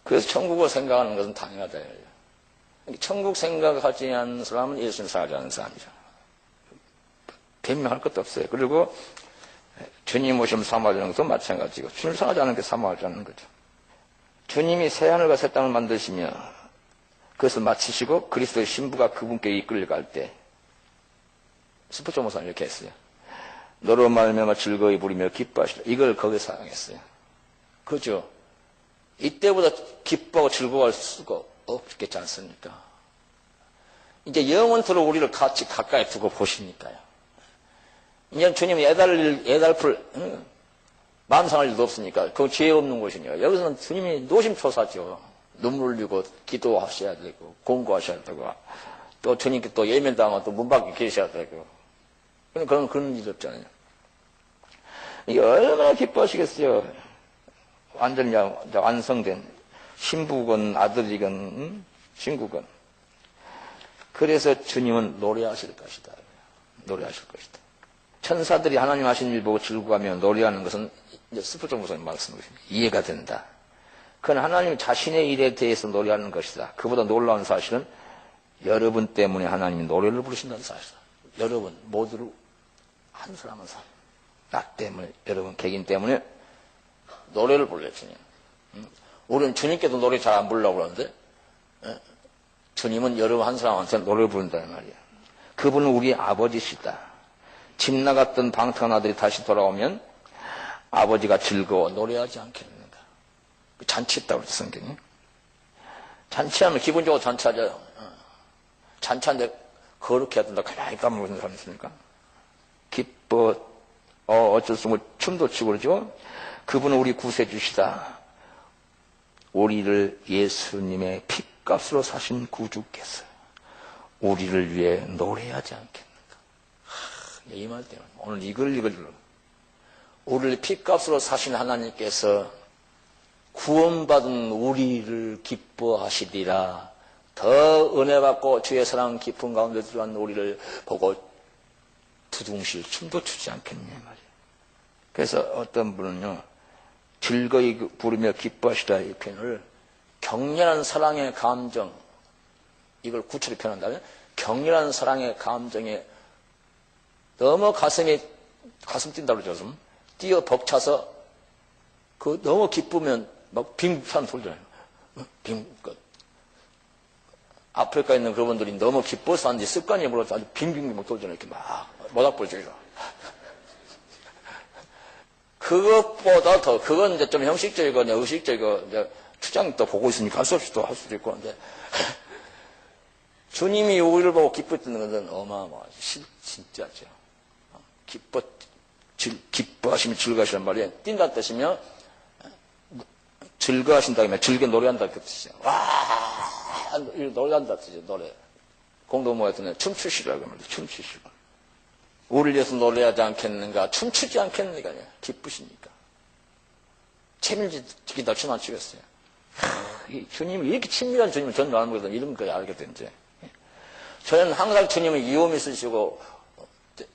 그래서 천국을 생각하는 것은 당연하다. 천국 생각하지 않는 사람은 예수님 사랑하지 않는 사람이죠. 변명할 것도 없어요. 그리고 주님 오시면 사모하지 않는 것도 마찬가지고, 주님 사랑하지 않는 게 사모하지 않는 거죠. 주님이 새하늘과 새 땅을 만드시며 그것을 마치시고 그리스도의 신부가 그분께 이끌려갈 때 스포츠 목사는 이렇게 했어요. 너로 말미암아 즐거이 부리며 기뻐하시라. 이걸 거기서 사용했어요. 그죠? 이때보다 기뻐하고 즐거워할 수가 없겠지 않습니까? 이제 영원토록 우리를 같이 가까이 두고 보시니까요. 이제 주님이 애달플 만상할 일도 없으니까 그건 죄 없는 곳이니까. 여기서는 주님이 노심초사죠. 눈물 흘리고 기도하셔야 되고 공부하셔야 되고 또 주님께 또 예면당하고 또 문 밖에 계셔야 되고 그런 일 없잖아요. 이게 얼마나 기뻐하시겠어요. 완전히 완성된 신부건 아들이건 친구건. 그래서 주님은 노래하실 것이다. 노래하실 것이다. 천사들이 하나님 하신 일 보고 즐거워하며 노래하는 것은 이제 스포츠 목사님 말씀하십니다. 이해가 된다. 그건 하나님 자신의 일에 대해서 노래하는 것이다. 그보다 놀라운 사실은 여러분 때문에 하나님이 노래를 부르신다는 사실이다. 여러분 모두를 한 사람은 나 때문에 여러분 개인 때문에 노래를 불러요. 주님. 우리는 주님께도 노래 잘 안 부르려고 그러는데 주님은 여러분 한 사람한테 노래를 부른다는 말이에요. 그분은 우리의 아버지시다. 집 나갔던 방탕한 아들이 다시 돌아오면 아버지가 즐거워 노래하지 않겠는가. 잔치했다고 그랬어 성경이. 잔치하면 기본적으로 잔치하죠. 잔치하는데 거룩해야 된다. 가만히 까먹고 있는 사람 있습니까? 기뻐 어쩔 수 없고 춤도 추고 그러죠. 그분은 우리 구세주시다. 우리를 예수님의 핏값으로 사신 구주께서 우리를 위해 노래하지 않겠는가. 이 말 때문에 오늘 이걸 읽으려고. 우리를 핏값으로 사신 하나님께서 구원받은 우리를 기뻐하시리라. 더 은혜받고 주의 사랑 깊은 가운데 들어간 우리를 보고 두둥실 춤도 추지 않겠냐 말이에요. 그래서 어떤 분은요, 즐거이 부르며 기뻐하시라 이 표현을 격렬한 사랑의 감정, 이걸 구체로 표현한다면 격렬한 사랑의 감정에 너무 가슴 뛴다고 그러죠. 뛰어 벅차서 그 너무 기쁘면 막 빙산 돌잖아요. 아프리카에 있는 그런 분들이 너무 기뻐서 하는지 습관이 물어서 아주 빙빙 막 돌잖아요. 이렇게 막 모닥불질로. 그것보다 더, 그건 이제 좀 형식적이고, 의식적이고, 이제 추장 또 보고 있으니까 할 수 없이 또 할 수도 있고 한데, 주님이 우리를 보고 기뻐했다는 것은 어마어마하지. 진짜죠. 기뻐하시면 즐거하시란 말이에요. 뛴다는 뜻이면, 즐거하신다면 즐겨 노래한다는 뜻이죠. 와! 노래한다는 뜻이죠, 노래. 공동모였던 춤추시라고 합니다. 춤추시고. 우리를 위해서 노래하지 않겠는가, 춤추지 않겠는가, 기쁘시니까. 체밀지기다 춤 안 추겠어요. 주님이 이렇게 친밀한 주님을 저는 알는 것보다 이런 걸 알게 된 이제. 저는 항상 주님은 위험이 있으시고,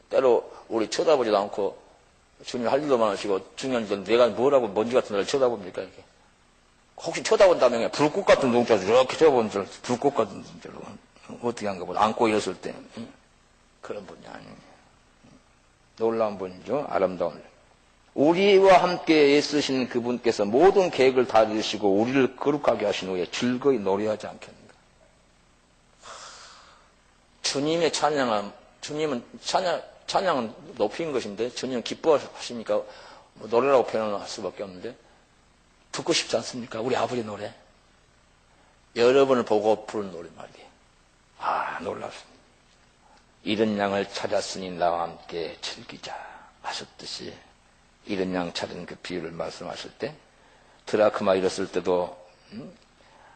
때로 우리 쳐다보지도 않고, 주님 할 일도 많으시고, 중요한 건 내가 뭐라고 먼지 같은 데를 쳐다봅니까, 이렇게. 혹시 쳐다본다면 불꽃 같은 동자로 이렇게 쳐다보는 줄, 불꽃 같은 동자로 어떻게 한가 보다. 안고 일었을 때. 그런 분이 아니에요. 놀라운 분이죠. 아름다운. 우리와 함께 애쓰신 그분께서 모든 계획을 다 이루시고 우리를 거룩하게 하신 후에 즐거이 노래하지 않겠는가. 주님의 주님은 찬양은 높인 것인데 주님은 기뻐하십니까? 뭐 노래라고 표현할 수밖에 없는데 듣고 싶지 않습니까? 우리 아버지 노래. 여러분을 보고 부른 노래 말이에요. 놀랍습니다. 이른 양을 찾았으니 나와 함께 즐기자 하셨듯이 이른 양 찾은 그 비유를 말씀하실 때 드라크마 잃었을 때도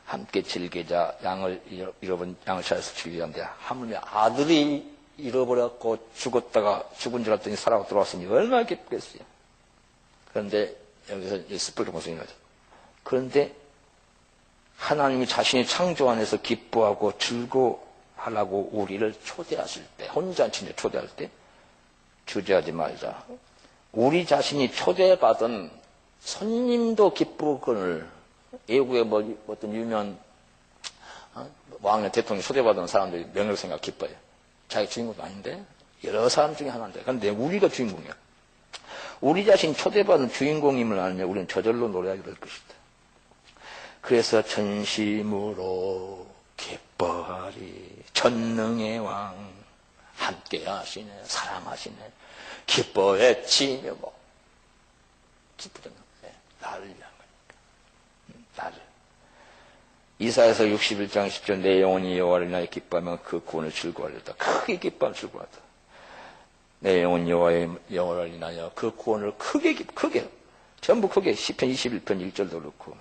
함께 즐기자. 양을 잃어버린 양을 찾아서 즐기자인데 하물며 아들이 잃어버렸고 죽은 줄 알았더니 살아가 돌아왔으니 얼마나 기쁘겠어요. 그런데 여기서 스포츠 목사님 하죠. 그런데 하나님이 자신의 창조 안에서 기뻐하고 즐거워하라고 우리를 초대하실 때, 혼자 앉힌 초대할 때 주저하지 말자. 우리 자신이 초대받은 손님도 기쁘거늘. 외국의 어떤 유명한 왕년 대통령 초대받은 사람들이 명예를 생각 기뻐요. 자기 주인공도 아닌데 여러 사람 중에 하나인데 그런데 우리가 주인공이야. 우리 자신 초대받은 주인공임을 알면 우리는 저절로 노래하게 될 것이다. 그래서 전심으로 기뻐하리 전능의 왕 함께 하시네 사랑하시네 기뻐해 치며 뭐 기쁘잖아. 나를 위한 거니까. 나를. 이사야서 61장 10절 내 영혼이 여호와를 인하여 기뻐하면 그 구원을 즐거워하리로다. 크게 기뻐하면 즐거워하다. 내 영혼 여호와를 인하여 그 구원을 크게 전부 크게 시편 21편 1절도 그렇고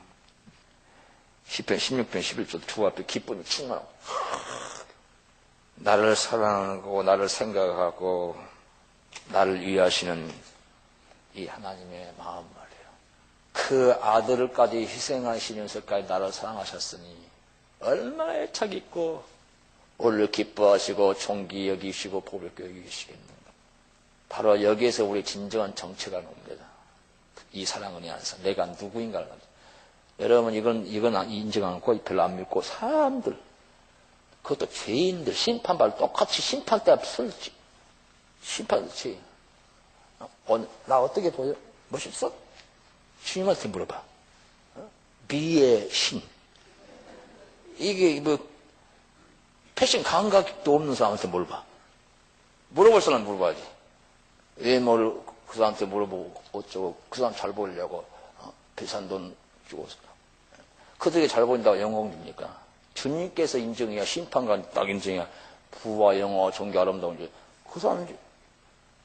시편 16편 11절 주 앞에 기쁨이 충만하고 나를 사랑하고 나를 생각하고 나를 위하시는 이 하나님의 마음 말이에요. 그 아들을까지 희생하시면서까지 나를 사랑하셨으니 얼마나 애착 있고 오늘 기뻐하시고 존귀 여기시고 보볍게 여기시겠는가. 바로 여기에서 우리 진정한 정체가 나옵니다. 이 사랑은 안에서 내가 누구인가를 여러분 이건 인정 않고 별로 안 믿고 사람들 그것도 죄인들 심판받을 똑같이 심판대 앞에 설지 심판지 나 어떻게 보여? 멋있어? 주님한테 물어봐. 미의 신 이게 뭐 패션 감각도 없는 사람한테 물어봐. 물어볼 사람 물어봐야지. 왜 뭘 그 사람한테 물어보고 어쩌고 그 사람 잘 보이려고 비싼 돈 주고 그들에게 잘 보인다고 영광 줍니까? 주님께서 인정해야 심판관 딱 인정해야 부와 영화 존귀 아름다운 줄 그 사람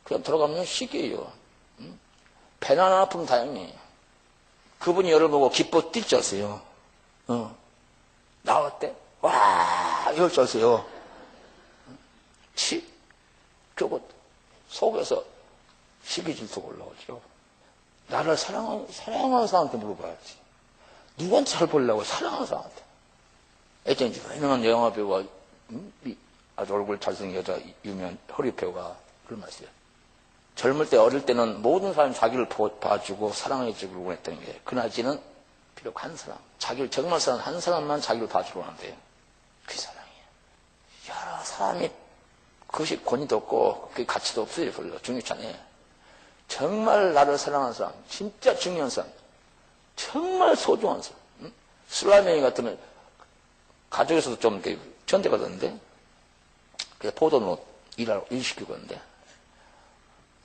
그냥 들어가면 시기예요. 배난 아픔 다행히 그분이 여러분 보고 기뻐 뛸 줄 아세요. 나왔대 와 이럴 줄 아세요. 그거 속에서 시기 질투가 올라오죠. 나를 사랑하는 사람한테 물어봐야지. 누구한테 잘 보려고 사랑하는 사람한테. 예전에 유명한 영화 배우가 아주 얼굴 잘생긴 여자 유명한 허리 배우가 그런 말이에요. 젊을 때 어릴 때는 모든 사람이 자기를 봐주고 사랑해주고 그랬던 게 그나지는 비록 한 사람 자기를 정말 사랑하는 한 사람만 자기를 봐주고 하는데 그게 사랑이에요. 여러 사람이 그것이 권위도 없고 그게 가치도 없어요. 별로 중요치 않아요. 정말 나를 사랑하는 사람 진짜 중요한 사람 정말 소중한 사람 슬라메이 같으면 가족에서도 좀 이렇게 전대받았는데 그래서 포도로 일 시키고 있는데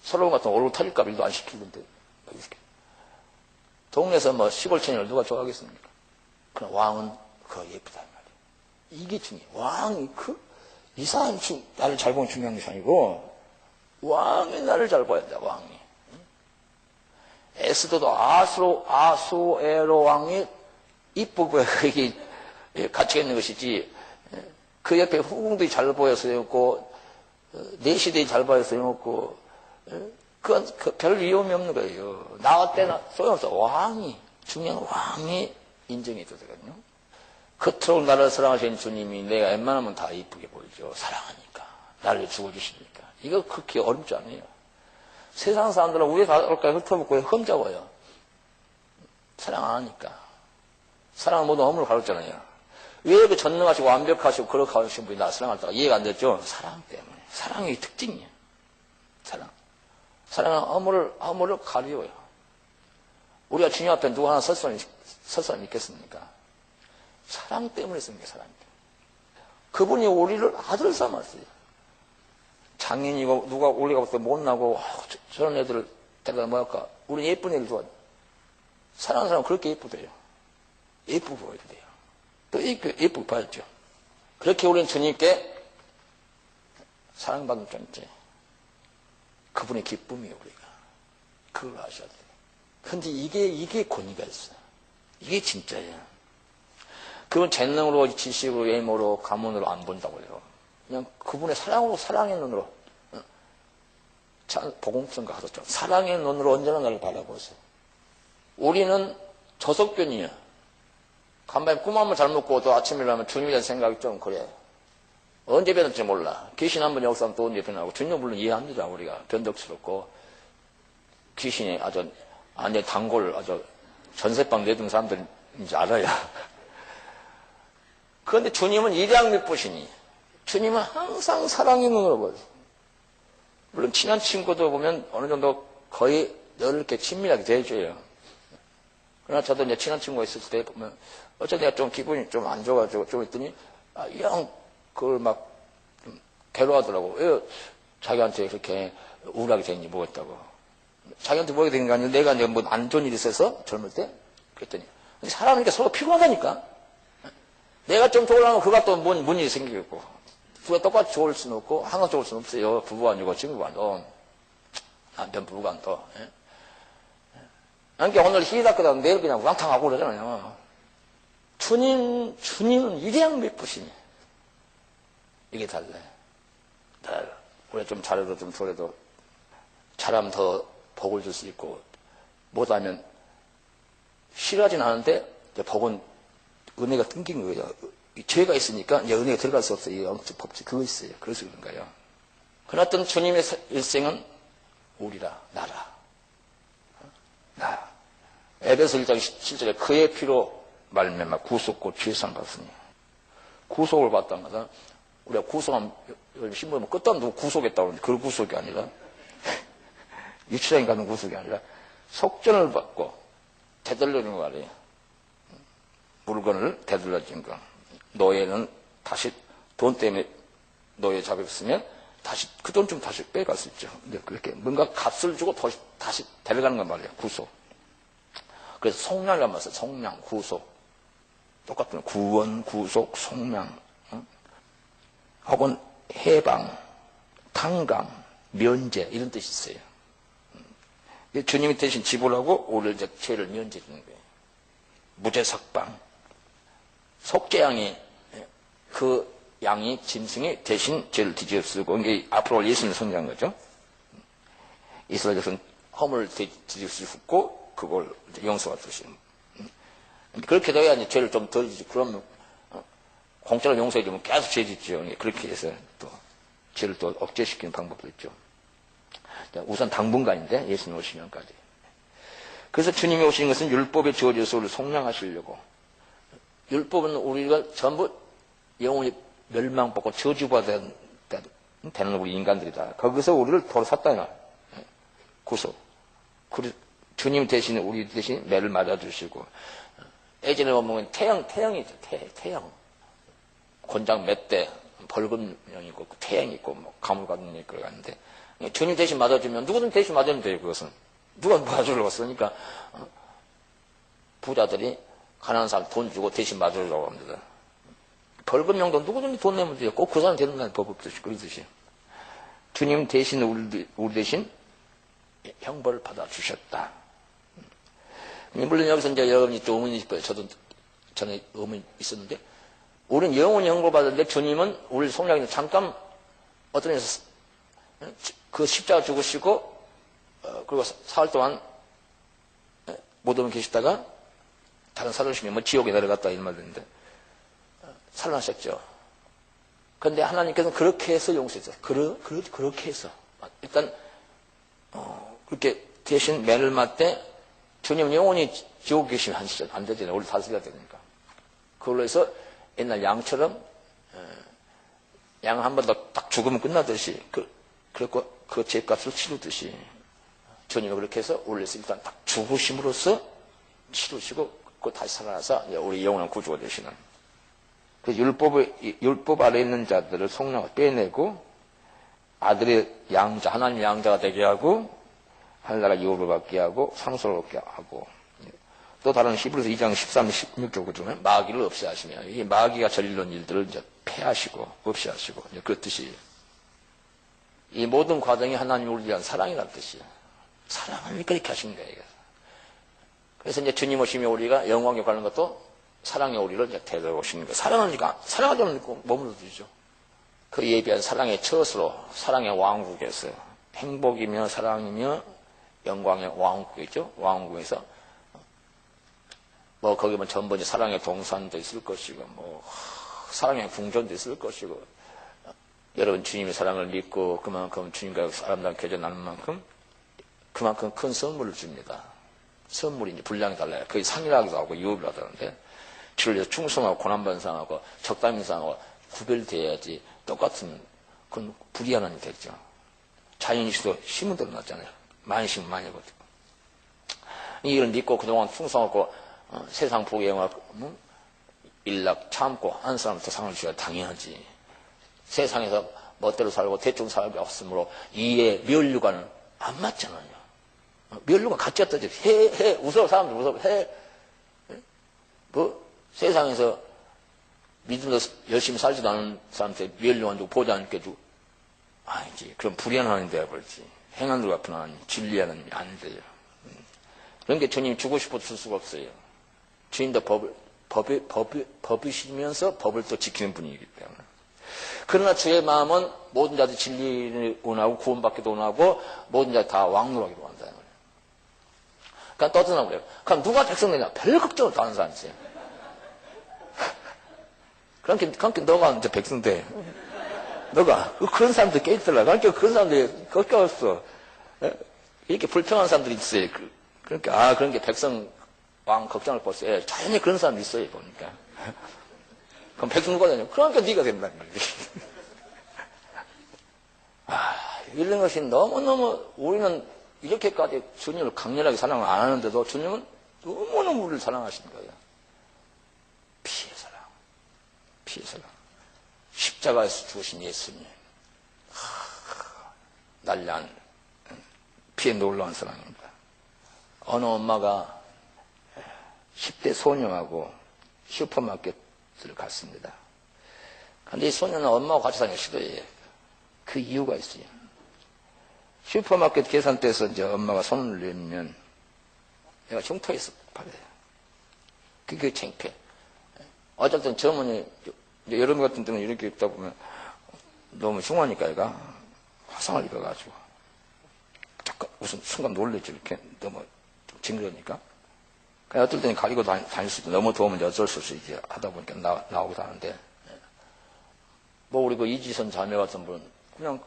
솔로몬 같은 얼굴 터질까 봐 일도 안 시키는데 동네에서 뭐 시골 처녀를 누가 좋아하겠습니까? 그럼 왕은 그거 예쁘다 말이에요. 이게 중요해. 왕이 이 사람이 나를 잘 보면 중요한 것이 아니고 왕이 나를 잘 봐야 돼. 왕이 에스더도 아수에로 왕이 이쁘고 이게 가치가 있는 것이지 그 옆에 후궁들이 잘 보여서였고 내시들이 잘 보여서였고 그건 별 위험이 없는 거예요. 나와 때나 소용없어. 왕이 중요한 왕이 인정이 되거든요. 그토록 나를 사랑하시는 주님이 내가 웬만하면 다 이쁘게 보이죠. 사랑하니까 나를 죽어주시니까 이거 그렇게 어렵지 않아요. 세상 사람들은 우리 가을까지 훑어먹고 흠잡아요. 사랑 안 하니까. 사랑은 모든 허물을 가렸잖아요. 왜 그 전능하시고 완벽하시고 그렇게 하신 분이 나 사랑할까 이해가 안 됐죠? 사랑 때문에. 사랑의 특징이에요. 사랑은 허물을 가려워요. 우리가 주님 앞에 누구 하나 설 사람 있겠습니까? 사랑 때문에 쓴 게 사랑입니다. 그분이 우리를 아들 삼았어요. 장인이고 누가 우리가 볼 때 못나고 저런 애들을 데려다 뭐 할까? 우리 예쁜 애를 좋아해. 사랑하는 사람은 그렇게 예쁘대요. 예쁘게 보여야 돼요. 또 예쁘게 봐야죠. 그렇게 우리는 주님께 사랑받는 존재. 그분의 기쁨이에요, 우리가. 그걸 아셔야 돼요. 근데 이게 권위가 있어요. 이게 진짜예요. 그건 재능으로, 지식으로, 외모로, 가문으로 안 본다고 해요. 그냥 그분의 사랑으로, 사랑의 눈으로. 복음성가 하셨죠. 사랑의 눈으로 언제나 나를 바라보세요. 우리는 저속견이에요. 간밤에 꿈 한 번 잘 먹고 또 아침에 일어나면 주님에 대한 생각이 좀 그래. 언제 변할지 몰라. 귀신 한 번 역사하면 또 언제 변하고. 주님 물론 이해합니다. 우리가 변덕스럽고. 귀신이 아주 안에 단골 아주 전세방 내던 사람들인지 알아야. 그런데 주님은 일양 미쁘시니 주님은 항상 사랑의 눈으로 보여요. 물론 친한 친구도 보면 어느 정도 거의 늘 이렇게 친밀하게 대해줘요. 그러나 저도 이제 친한 친구가 있을 때 보면 어쩌다 내가 좀 기분이 좀 안 좋아가지고 좀 있더니 이 형 그걸 막 좀 괴로워하더라고. 왜 자기한테 그렇게 우울하게 되는지 뭐겠다고. 자기한테 뭐게 되는 게 아니라 내가 이제 뭐 안 좋은 일이 있어서 젊을 때 그랬더니 사람이니까 서로 피곤하다니까. 내가 좀 좋으려면 그가 또 뭔 일이 생기겠고. 두가 똑같이 좋을 수는 없고 항상 좋을 수는 없어요. 부부간이고 친구간도 남편 부부간도. 그러니까 오늘 희다크다 내일 그냥 우랑탕하고 그러잖아요. 주님은 일양 미쁘시니 이게 달라요. 우리가 좀 잘해도 좀 덜해도 잘하면 더 복을 줄 수 있고 못하면 싫어하진 않은데 복은 은혜가 끊긴 거예요. 죄가 있으니까 이제 은혜가 들어갈 수 없어요. 이 영적 법칙 그거 있어요. 그래서 그런 거예요. 그나떤 주님의 일생은 우리라 나라. 나. 에베소 1장 7절에 그의 피로 말미암아 구속고 죄상 받으니 구속을 받다는 것은 우리가 구속하면 신부면 끝도 안 두고 구속했다고 하는데 그 구속이 아니라 유치장에 가는 구속이 아니라 속전을 받고 되돌리는 거 아니에요. 물건을 되돌려준 거. 노예는 다시 돈 때문에 노예 잡혔으면 다시 그 돈 좀 다시 빼갈 수 있죠. 근데 그렇게 뭔가 값을 주고 다시 데려가는 건 말이에요. 구속. 그래서 속량이란 말이에요. 속량, 구속. 똑같은 구원, 구속, 속량. 혹은 해방, 탕감, 면제 이런 뜻이 있어요. 주님이 대신 지불하고 우리를 이제 죄를 면제해 주는 거예요. 무죄석방. 속죄양이 그 양이 짐승이 대신 죄를 뒤집어 쓰고 이게 앞으로 예수님을 선지한 거죠. 이스라엘 백성은 허물을 뒤집어 쓰고 그걸 용서받듯이. 그렇게 돼야 이제 죄를 좀 덜 지지. 그러면 공짜로 용서해주면 계속 죄 짓죠. 그렇게 해서 또 죄를 또 억제시키는 방법도 있죠. 우선 당분간인데 예수님 오시면까지. 그래서 주님이 오신 것은 율법에 주어져서 우리를 속량하시려고. 율법은 우리가 전부 영원히 멸망받고 저주받아야 되는 우리 인간들이다. 거기서 우리를 도로 샀다. 구속. 주님 대신 우리 대신 매를 맞아주시고. 예전에 보면 태양이죠. 태양. 곤장 몇 대, 벌금형 있고, 태양 있고, 뭐, 가물 같은 게 들어갔는데, 주님 대신 맞아주면, 누구든 대신 맞으면 돼요, 그것은. 누가 맞아주려고 했으니까, 부자들이 가난한 사람 돈 주고 대신 맞아주려고 합니다. 벌금형도 누구든지 돈 내면 돼요. 꼭 그 사람 되는 건 법 없듯이, 그러듯이. 주님 대신 우리 대신 형벌을 받아주셨다. 물론 여기서 이제 여러분이 또 의문이 있을 거예요. 저도 전에 의문이 있었는데, 우리는 영원히 형벌받았는데 주님은 우리를 속량해서 잠깐 어떤 데서 그 십자가 죽으시고 그리고 사흘 동안 못 오면 계시다가 다른 살아오시면 뭐 지옥에 내려갔다 이런 말 듣는데 살아나셨죠. 그런데 하나님께서는 그렇게 해서 용서했어요. 그렇게 해서 일단 그렇게 대신 매를 맞되 주님 영원히 지옥에 계시면 안 되잖아요. 우리 다스려야 되니까. 그걸로 해서 옛날 양처럼 양 한 번 더 딱 죽으면 끝나듯이 그렇고 그 죄값을 치르듯이 주님이 그렇게 해서 우리에서 일단 딱 죽으심으로써 치르시고 그 다시 살아나서 우리 영원한 구주가 되시는. 그 율법 아래 있는 자들을 속량을 빼내고 아들의 양자 하나님의 양자가 되게 하고 하늘나라 유업을 받게 하고 상속을 얻게 하고. 또 다른 히브리서 2장 13, 16절 중에 마귀를 없이 하시며 이 마귀가 저지르는 일들을 이제 폐하시고 없이 하시고 그 뜻이 이 모든 과정이 하나님 우리를 위한 사랑이라는 뜻이에요. 사랑을 그렇게 하신 거예요. 그래서 이제 주님 오시면 우리가 영광에 가는 것도 사랑의 우리를 이제 데려오시는 거예요. 사랑하니까 사랑하지 않고 머물러두죠. 그 예비한 사랑의 처소로 사랑의 왕국에서 행복이며 사랑이며 영광의 왕국이죠. 왕국에서 뭐 거기 뭐 전부 사랑의 동산도 있을 것이고 뭐 사랑의 궁전도 있을 것이고 여러분 주님의 사랑을 믿고 그만큼 주님과 아름다운 교제 나눈 만큼 그만큼 큰 선물을 줍니다. 선물이 이제 분량이 달라요. 거의 상이라고도 하고 유업이라고 하는데 주를 위해서 충성하고 고난반상하고 적당민상하고 구별돼야지 똑같으면 그건 불의한 하나님이 되죠. 자연이시도 심은 대로 났잖아요. 많이 심으면 많이 거두고. 이걸 믿고 그동안 충성하고 세상 보게 영하고 일락 참고 한 사람부터 상을 줘야 당연하지. 세상에서 멋대로 살고 대충 살기 없으므로 이에 면류관은 안 맞잖아요. 면류관 같이 갖다 줘. 웃어. 사람들 웃어. 세상에서 믿음으로 열심히 살지도 않은 사람한테 면류관 주고 보지 않게 주고. 아니지. 그럼 불의한 하나님 되어버리지. 행한들 같은 하나님, 진리 하나님이 안 돼요. 그러니까 주님이 주고 싶어도 줄 수가 없어요. 주님도 법이시면서 법을 또 지키는 분이기 때문에. 그러나 주의 마음은 모든 자들이 진리를 원하고 구원받기도 원하고 모든 자들이 다 왕노하기도 원한다는 거예요. 그러니까 떠드나고 그래요. 그럼 누가 백성 되냐? 별 걱정을 다 하는 사람이지. 그러니까 너가 이제 백성 돼. 너가 그런 사람들 깨있더라. 그러니까 그런 사람들이 걱정 없어. 이렇게 불평한 사람들이 있어요. 그러니까 그러니까 백성 왕 걱정할 거 없어요. 자연히 그런 사람이 있어요. 보니까. 그럼 백성 누가 되냐? 그러니까 네가 된다는 거지. 이런 것이 너무너무 우리는 이렇게까지 주님을 강렬하게 사랑을 안 하는데도 주님은 너무너무 우리를 사랑하시는 거예요. 피해 사랑. 십자가에서 죽으신 예수님. 날란 피해 놀라운 사랑입니다. 어느 엄마가 10대 소녀하고 슈퍼마켓을 갔습니다. 그런데 이 소녀는 엄마하고 같이 다니기 싫어해요. 그 이유가 있어요. 슈퍼마켓 계산대에서 이제 엄마가 손을 내밀면 내가 흉터에서 받아요. 그게 창피해. 어쨌든 저 어머니, 여름 같은 때는 이렇게 입다 보면 너무 흉하니까 얘가 화상을 입어가지고 잠깐 무슨 순간 놀랬죠. 이렇게 너무 좀 징그러니까. 어떨 때는 가리고 다닐 수도 너무 더우면 어쩔 수 없이 이제 하다 보니까 나오기도 하는데 우리 그 이지선 자매 같은 분은 그냥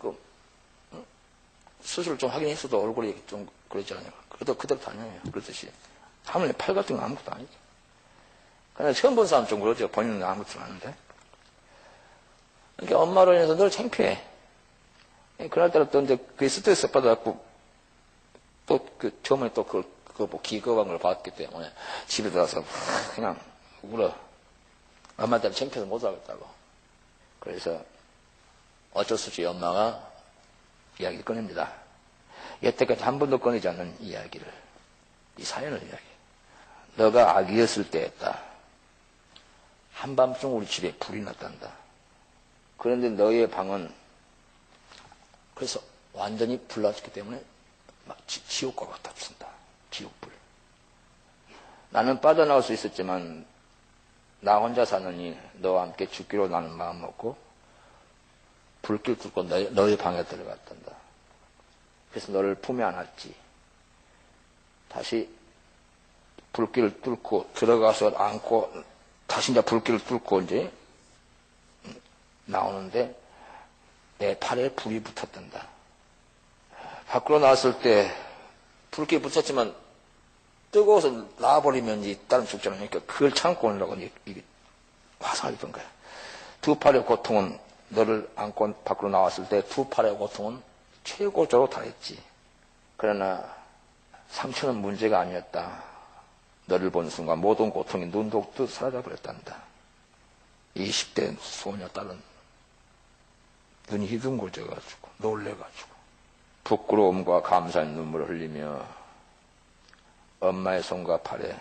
수술 좀 하긴 했어도 얼굴이 좀 그랬잖아요. 그래도 그대로 다녀요. 그렇듯이. 하물며 팔 같은 건 아무것도 아니죠. 그냥 처음 본 사람 좀 그러죠. 본인은 아무것도 아닌데. 그러니까 엄마로 인해서 늘 창피해. 그날따라 또 이제 그게 스트레스 받아갖고 처음에 또 기겁한 걸 봤기 때문에 집에 들어가서 그냥 울어. 엄마 때문에 창피해서 못 하겠다고. 그래서 어쩔 수 없이 엄마가 이야기를 꺼냅니다. 여태까지 한 번도 꺼내지 않는 이야기를, 이 사연을 이야기해. 너가 아기였을 때였다. 한밤중 우리 집에 불이 났단다. 그런데 너의 방은 그래서 완전히 불났기 때문에 막 지옥과 같았습니다. 지옥불. 나는 빠져나올 수 있었지만 나 혼자 사느니 너와 함께 죽기로 나는 마음 먹고 불길 뚫고 너의 방에 들어갔단다. 그래서 너를 품에 안았지. 다시 불길을 뚫고 들어가서 안고 다시 이제 불길을 뚫고 이제 나오는데 내 팔에 불이 붙었단다. 밖으로 나왔을 때 불길이 붙었지만 뜨거워서 나와버리면 이 딸은 죽잖아요. 그러니까 그걸 참고 오려고 이게 화상을 입은 거야. 두 팔의 고통은 너를 안고 밖으로 나왔을 때 두 팔의 고통은 최고조로 달했지. 그러나 상처는 문제가 아니었다. 너를 본 순간 모든 고통이 눈 녹듯 사라져버렸단다. 20대 소녀 딸은 눈이 희둥거려가지고 놀래가지고 부끄러움과 감사의 눈물을 흘리며 엄마의 손과 팔에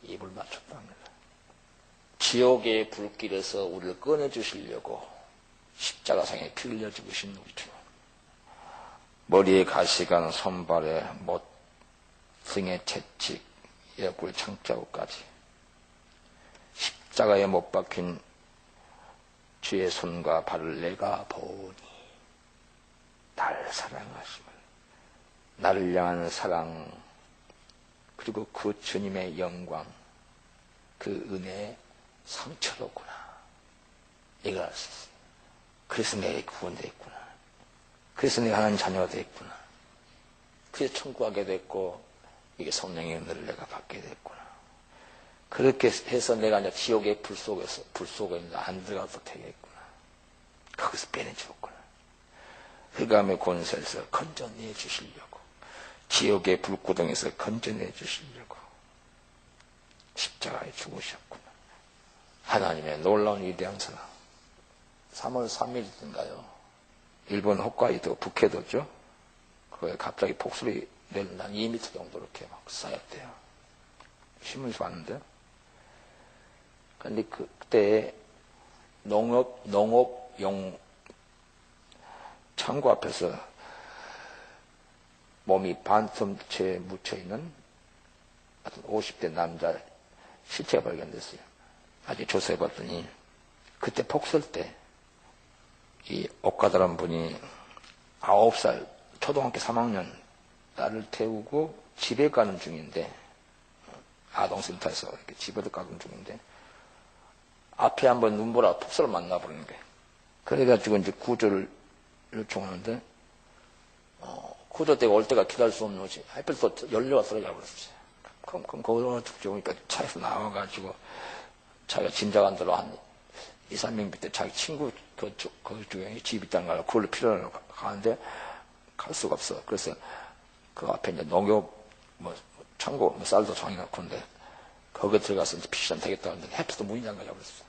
입을 맞췄답니다. 지옥의 불길에서 우리를 꺼내주시려고 십자가상에 피 흘려 죽으신 우리 주. 머리에 가시관, 손발에 못, 등에 채찍, 옆구리 창자국까지 십자가에 못 박힌 주의 손과 발을 내가 보니 나를 사랑하시면 나를 향한 사랑 그리고 그 주님의 영광 그 은혜의 상처로구나. 이걸 알 수 있어요. 그래서 내가 구원되었구나. 그래서 내가 하나님 자녀가 되었구나. 그래서 천국하게 됐고 이게 성령의 은혜를 내가 받게 됐구나. 그렇게 해서 내가 이제 지옥의 불 속에 안 들어가도 되겠구나. 거기서 빼내주었구나. 흑암의 권세에서 건져내 주시려고, 지옥의 불구덩에서 건져내 주시려고 십자가에 죽으셨구나. 하나님의 놀라운 위대한 사랑. 3월 3일인가요? 일본 홋카이도 북해도죠. 그거에 갑자기 폭설이 내린 한 2m 정도 이렇게 막 쌓였대요. 신문에서 봤는데. 근데 그때 농업용 창고 앞에서 몸이 반섬채 묻혀있는 50대 남자 실체가 발견됐어요. 아직 조사해봤더니 그때 폭설 때 이 오카다라는 분이 9살 초등학교 3학년 딸을 태우고 집에 가는 중인데, 아동센터에서 이렇게 집에 가는 중인데 앞에 한번 눈보라 폭설을 만나버리는 거예요. 그래가지고 이제 구조를 요청하는데 구조대가 올 때가 기다릴 수 없는 거지. 하필 또 연료가 떨어져 버렸어요. 그럼 거기서 죽으니까 차에서 나와가지고 자기가 짐작한 대로 한 2, 3명 밑에 자기 친구 그 중에 집 있다는 걸 그걸로 필요하러 가는데 갈 수가 없어. 그래서 그 앞에 이제 농협 창고 쌀도 정해놓고 있는데 거기에 들어가서 이제 피시면 되겠다 하는데 햇빛도 문이 잠가져 버렸어.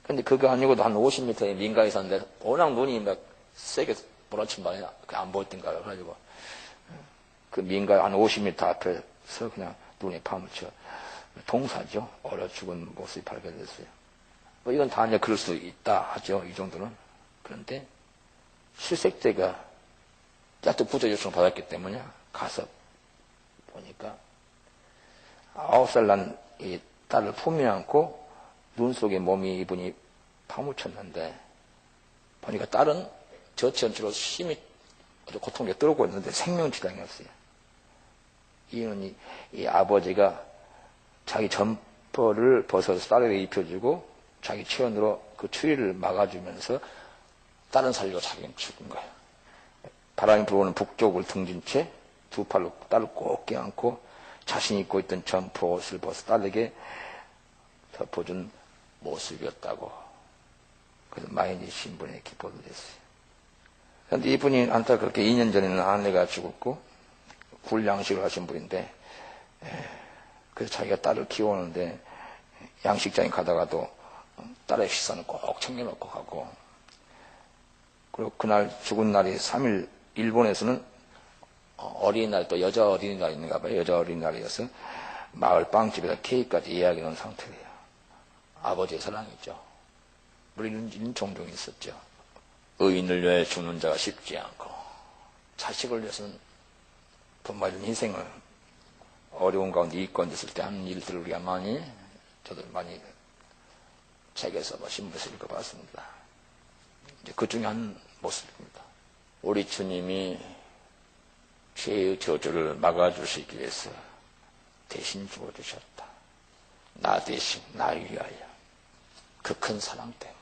근데 그거 아니고도 한 50m의 민가에 있었는데 워낙 눈이 막 세게 몰아친 바에 안 보였던가 그래가지고 그 민가 한 50m 앞에서 그냥 눈에 파묻혀 동사죠. 얼어 죽은 모습이 발견됐어요. 뭐 이건 다 이제 그럴 수 있다 하죠. 이 정도는. 그런데 수색대가 또 구조 요청을 받았기 때문에 가서 보니까 9살 난 이 딸을 품에 안고 눈 속에 몸이 이분이 파묻혔는데 보니까 딸은 저체온증으로 심히 고통에 떨고 있는데 생명지장이었어요. 이는 이 아버지가 자기 점퍼를 벗어서 딸에게 입혀주고 자기 체온으로 그 추위를 막아주면서 딸은 살리고 자기는 죽은 거예요. 바람이 불어오는 북쪽을 등진 채 두 팔로 딸을 꼭 껴안고 자신이 입고 있던 점퍼 옷을 벗어 딸에게 덮어준 모습이었다고. 그래서 마이니 신분에 기포도 됐어요. 그런데 이분이 안타깝게 2년 전에는 아내가 죽었고 굴양식을 하신 분인데, 그래서 자기가 딸을 키우는데 양식장에 가다가도 딸의 식사는 꼭 챙겨놓고 가고, 그리고 그날 죽은 날이 3일, 일본에서는 어린이날, 또 여자 어린이날이 있는가 봐요. 여자 어린이날이어서 마을 빵집에서 케이크까지 예약해 놓은 상태예요. 아버지의 사랑이죠. 우리는 종종 있었죠. 의인을 위해 죽는 자가 쉽지 않고, 자식을 위해서는 부모의 인생을 어려운 가운데 이권됐을 때 하는 일들을 우리가 저도 많이 책에서 신문에서 읽어봤습니다. 이제 그 중에 한 모습입니다. 우리 주님이 죄의 저주를 막아주시기 위해서 대신 죽어주셨다. 나 대신 나를 위하여 그 큰 사랑 때문에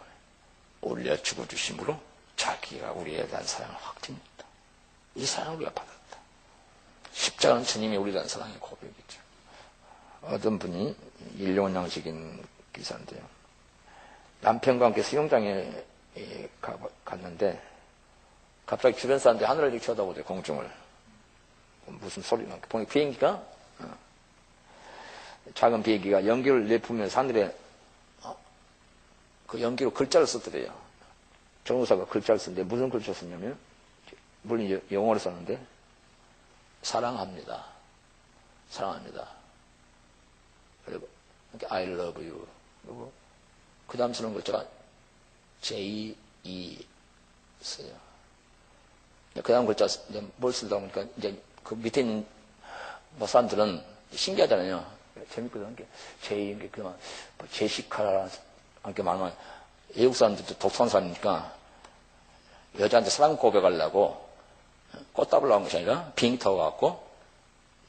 올려 죽어주심으로 자기가 우리에 대한 사랑을 확증했다. 이 사랑을 우리가 받았다. 십자가는 주님이 우리에 대한 사랑의 고백이죠. 어떤 분이 일용원 양식인 기사인데요. 남편과 함께 수영장에 갔는데 갑자기 주변 사람들이 하늘을 이렇게 쳐다보죠. 공중을. 무슨 소리나. 보니 비행기가 작은 비행기가 연기를 내뿜으면서 하늘에 그 연기로 글자를 썼더래요. 정무사가 글자를 썼는데 무슨 글자 썼냐면, 물론 영어로 썼는데 사랑합니다. 사랑합니다. 그리고 I love you. 그리고 그 다음 쓰는 글자가 J-E 써요. 그 다음 글자 뭘 쓰다 보니까 이제 그 밑에 있는 사람들은 신기하잖아요. 재밌거든요. J, 그만 제시카라는 게 말하면 외국 사람들도 독특한 사람이니까 여자한테 사랑 고백하려고 꽃다발 나온 것이 아니라 비행기 타고 가고,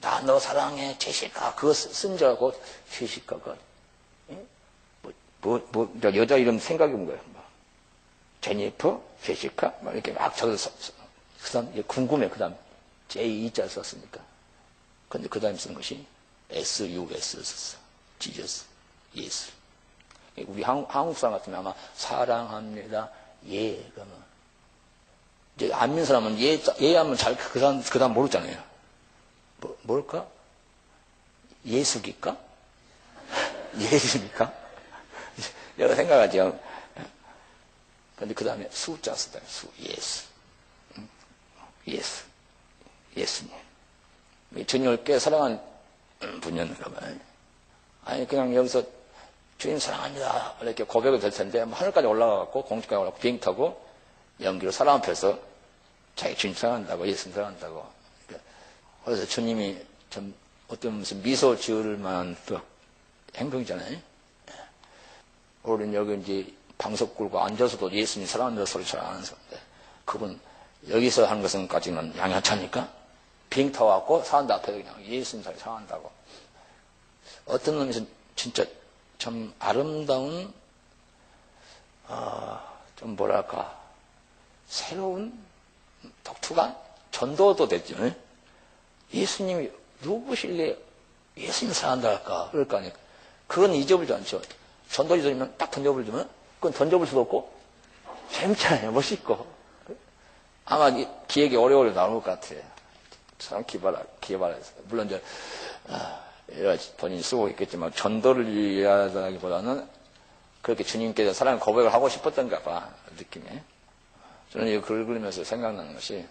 나 너 사랑해 제시카 그거 쓴 줄 알고, 제시카가 여자 이름 생각이 온 거예요. 제니퍼, 제시카 막 이렇게 막 적어서 그다음 궁금해. 그다음 J2자 썼으니까. 근데 그다음 쓴 것이 SUS 썼어. 지저스. 예수. 우리 한국 사람 같으면 아마 사랑합니다. 예. 그러면 이제 안 믿는 사람은 예 하면 잘 그 다음 모르잖아요. 뭘까? 예수기까? 예수입니까? 여러 생각하죠. 그런데 그 다음에 숫자 쓰다. 예수. 예수. 예수님. 주님을 꽤 사랑한 분이었는가 봐요. 아니, 그냥 여기서 주님 사랑합니다. 이렇게 고백이 될 텐데, 하늘까지 올라가고, 공중까지 올라가고, 비행기 타고, 연기로 사람 앞에서 자기 주님 사랑한다고, 예수님 사랑한다고. 그래서 주님이 좀, 어떤 무슨 미소 지을 만한 또 행동이잖아요. 우리는 여기 이제 방석 굴고 앉아서도 예수님 사랑한다는 소리 잘 안 하는 사람인데, 그분 여기서 하는 것은까지는 양양차니까, 비행기 타고 왔고, 사람들 앞에서 그냥 예수님 사랑한다고. 어떤 의미에서 진짜 참 아름다운, 좀 뭐랄까, 새로운, 독특한 전도도 됐죠. 예수님이 누구실래 예수님 사랑한다 할까? 그럴 거 아니에요. 그건 잊어버리지 않죠. 전도 잊어버리면 딱 던져버리면, 그건 던져볼 수도 없고, 재밌잖아요. 멋있고. 아마 기획이 오래오래 나올 것 같아요. 참 기발해서. 물론 이제, 여러 가지 본인이 쓰고 있겠지만, 전도를 위하다기보다는 그렇게 주님께 사랑의 고백을 하고 싶었던가 봐, 느낌에. 저는 이 글을 그리면서 생각나는 것이,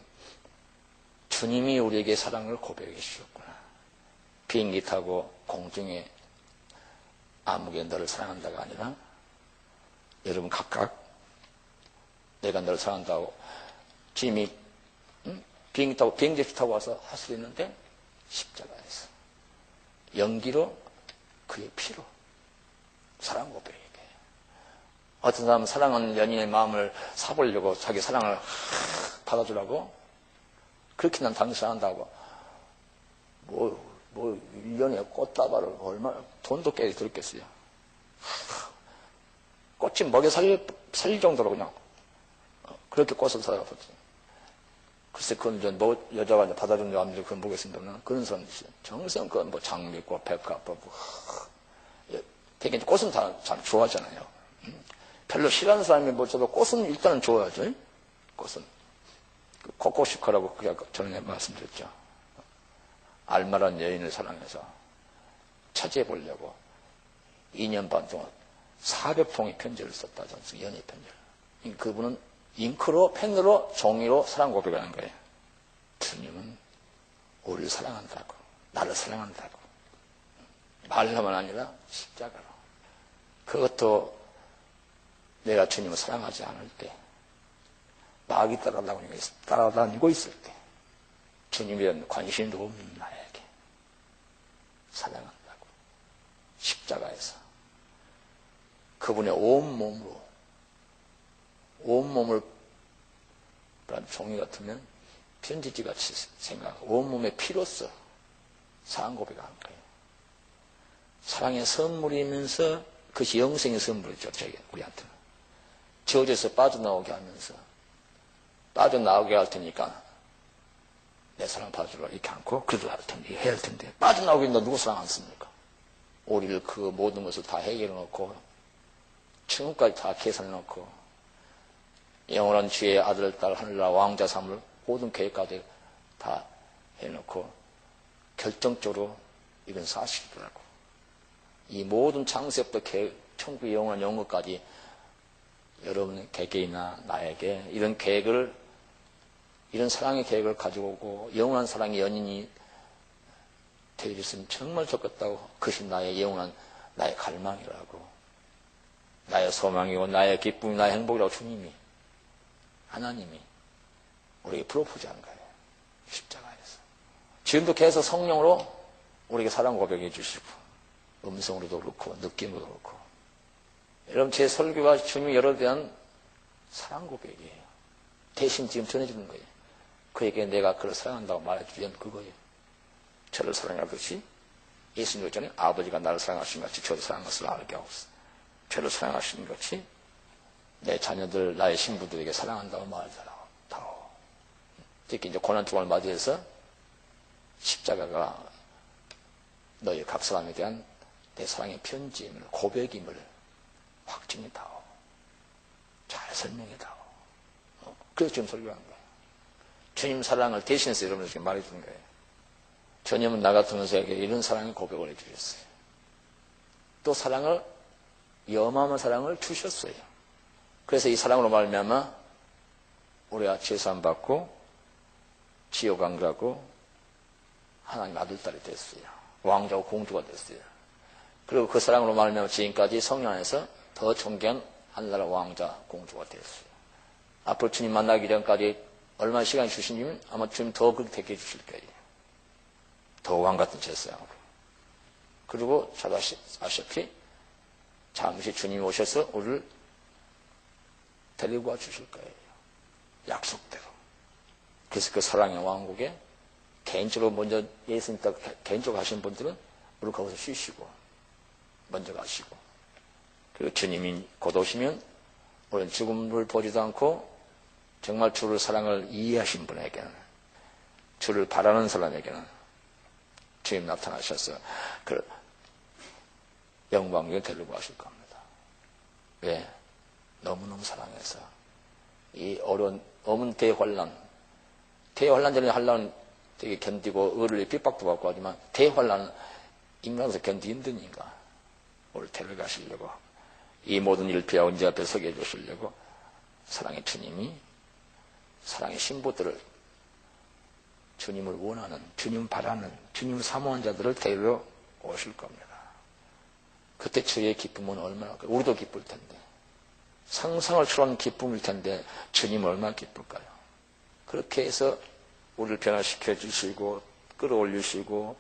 주님이 우리에게 사랑을 고백해 주셨구나. 비행기 타고 공중에 아무개 너를 사랑한다가 아니라, 여러분 각각 내가 너를 사랑한다고, 주님이 비행기 타고 와서 할 수도 있는데, 십자가에서. 연기로 그의 피로 사랑 고백에게. 어떤 사람은 사랑하는 연인의 마음을 사보려고 자기 사랑을 받아주라고 그렇게 난 당신 사랑한다고 뭐 1년에 꽃다발을 얼마나 돈도 꽤 들었겠어요. 꽃이 먹여 살릴 정도로 그냥 그렇게 꽃을 사다 줬어요. 글쎄, 그건 이제 여자가 이제 받아준 남자 그건 보겠습니다만, 그런 사람이 있어요. 정성껏 장미꽃, 백합꽃, 되게 꽃은 다 잘 좋아하잖아요. 별로 싫어하는 사람이 저도 꽃은 일단은 좋아하죠. 꽃은. 코코시카라고 전에 말씀드렸죠. 알만한 여인을 사랑해서 차지해 보려고 2년 반 동안 400통의 편지를 썼다. 연애 편지를. 그분은 잉크로, 펜으로, 종이로 사랑 고백을 하는 거예요. 주님은 우리를 사랑한다고, 나를 사랑한다고. 말로만 아니라 십자가로. 그것도 내가 주님을 사랑하지 않을 때, 마귀 따라다니고 있을 때, 주님에 대한 관심도 없는 나에게 사랑한다고. 십자가에서 그분의 온몸을 종이 같으면 편지지 같이 생각하고 온몸의 피로써 사랑 고백을 하는 거예요. 사랑의 선물이면서 그것이 영생의 선물이죠. 우리한테는. 저주에서 빠져나오게 하면서 빠져나오게 할 테니까 내 사랑 받아주라 이렇게 않고 그래도 할 텐데 해야 할 텐데 빠져나오게 했는데 누구 사랑 안 씁니까? 우리를 그 모든 것을 다 해결해 놓고 지금까지 다 계산해 놓고 영원한 주의 아들, 딸, 하늘나라 왕자 삼을 모든 계획까지 다 해놓고 결정적으로 이건 사실이더라고. 이 모든 창세부터 천국의 영원한 영혼까지 여러분 개개인이나 나에게 이런 계획을, 이런 사랑의 계획을 가지고 오고 영원한 사랑의 연인이 되어줬으면 정말 좋겠다고. 그것이 나의 영원한 나의 갈망이라고, 나의 소망이고 나의 기쁨이 나의 행복이라고 주님이, 하나님이 우리에게 프로포즈한 거예요. 십자가에서. 지금도 계속 성령으로 우리에게 사랑 고백해 주시고, 음성으로도 그렇고 느낌으로도 그렇고. 여러분, 제 설교가 주님이 여러분에 대한 사랑 고백이에요. 대신 지금 전해주는 거예요. 그에게 내가 그를 사랑한다고 말해주면 그거예요. 저를 사랑하듯이 예수님 있잖아요. 아버지가 나를 사랑하신 같이 저를 사랑한 것을 알게 하옵소서. 저를 사랑하시는 것이 내 자녀들, 나의 신부들에게 사랑한다고 말하더라고. 특히 이제 고난주간을 맞이해서 십자가가 너희 각 사람에 대한 내 사랑의 편지임을, 고백임을 확증해다오. 잘 설명해다오. 그래서 지금 설교하는 거예요. 주님 사랑을 대신해서 여러분에게 말해주는 거예요. 주님은 나 같은 것에게 이런 사랑의 고백을 해주셨어요. 또 사랑을, 어마어마한 사랑을 주셨어요. 그래서 이 사랑으로 말미암아 우리가 죄사함 받고 지옥 안 가고 하나님 아들딸이 됐어요. 왕자고 공주가 됐어요. 그리고 그 사랑으로 말미암아 지금까지 성령 안에서 더 존귀한 하늘나라 왕자 공주가 됐어요. 앞으로 주님 만나기 전까지 얼마나 시간이 주시면 아마 주님 더 그렇게 되게 해주실 거예요. 더 왕같은 제사장으로. 그리고 잘 아시다시피 잠시 주님이 오셔서 우리를 데리고 와 주실 거예요. 약속대로. 그래서 그 사랑의 왕국에 개인적으로 먼저 예수님 딱 개인적으로 가신 분들은 우리 거기서 쉬시고 먼저 가시고, 그리고 주님이 곧 오시면 우리는 죽음을 보지도 않고 정말 주를 사랑을 이해하신 분에게는, 주를 바라는 사람에게는 주님 나타나셔서 그 영광에 데리고 가실 겁니다. 왜? 너무너무 사랑해서 이 어려운 엄은 대환란 전에 환란은 되게 견디고 의를 핍박도 받고 하지만 대환란은 인간으로서 견디기 힘드니까 우리를 데려가시려고, 이 모든 일을 피하고 이제 앞에 서게 해주시려고 사랑의 주님이 사랑의 신부들을, 주님을 원하는, 주님 바라는, 주님을 사모하는 자들을 데리러 오실 겁니다. 그때 주의 기쁨은 얼마나, 우리도 기쁠 텐데, 상상을 초월한 기쁨일 텐데 주님은 얼마나 기쁠까요? 그렇게 해서 우리를 변화시켜 주시고 끌어올리시고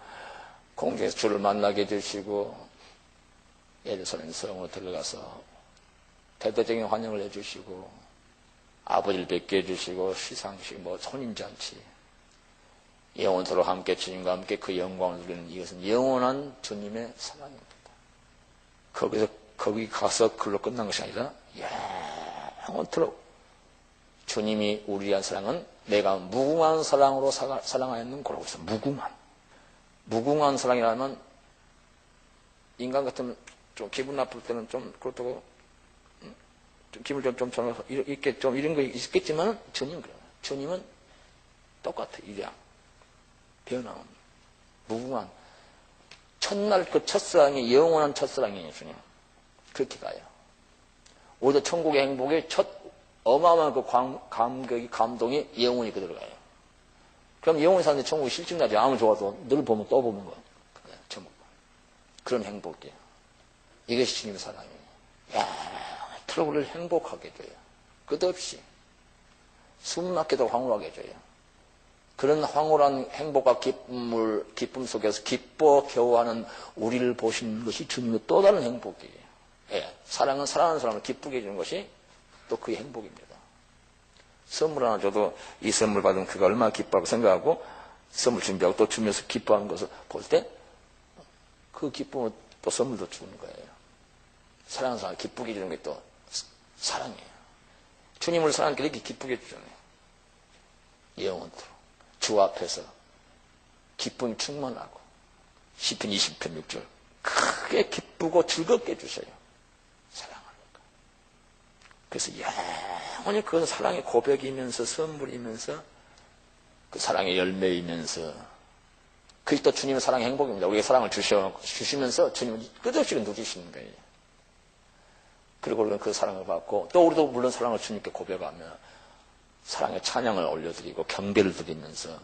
공중에서 주를 만나게 해주시고 예루살렘 성으로 들어가서 대대적인 환영을 해주시고 아버지를 뵙게 해주시고 시상식, 혼인잔치, 영원토록 함께 주님과 함께 그 영광을 누리는, 이것은 영원한 주님의 사랑입니다. 거기 가서 그걸로 끝난 것이 아니라 영원토록 주님이 우리에 대한 사랑은 내가 무궁한 사랑으로 사랑하였는 거라고 해서 무궁한 사랑이라면 인간 같으면 좀 기분 나쁠 때는 좀 그렇다고 좀 기분 좀 전해서 이렇게 좀 이런 거 있겠지만 주님은 그래요. 주님은 똑같아. 일양 변함 무궁한 첫날 그 첫사랑이 영원한 첫사랑이에요. 주님 그렇게 가요. 오히려 천국의 행복이 첫 어마어마한 그 감동이 영원히 그대로 가요. 그럼 영원히 사는데 천국이 실증나지. 아무리 좋아도 늘 보면 또 보는 거야. 천국. 그런 행복이에요. 이것이 주님의 사랑이에요. 트럭 우리를 행복하게 해줘요. 끝없이 숨 막히도록 황홀하게 해줘요. 그런 황홀한 행복과 기쁨 속에서 기뻐 겨워하는 우리를 보시는 것이 주님의 또 다른 행복이에요. 사랑은 사랑하는 사람을 기쁘게 해주는 것이 또 그의 행복입니다. 선물 하나 줘도 이 선물 받으면 그가 얼마나 기뻐하고 생각하고 선물 준비하고 또 주면서 기뻐하는 것을 볼 때 그 기쁨을 또 선물도 주는 거예요. 사랑하는 사람을 기쁘게 해주는 게 또 사랑이에요. 주님을 사랑하니까 이렇게 기쁘게 해주잖아요. 영원토록 주 앞에서 기쁨이 충만하고 시편 20편 6절 크게 기쁘고 즐겁게 해주셔요. 사랑하니까. 그래서 영원히 그건 사랑의 고백이면서 선물이면서 그 사랑의 열매이면서 그게 또 주님의 사랑의 행복입니다. 우리에게 사랑을 주시면서 주님은 끝없이 누리시는 거예요. 그리고 우리는 그 사랑을 받고 또 우리도 물론 사랑을 주님께 고백하며 사랑의 찬양을 올려드리고 경배를 드리면서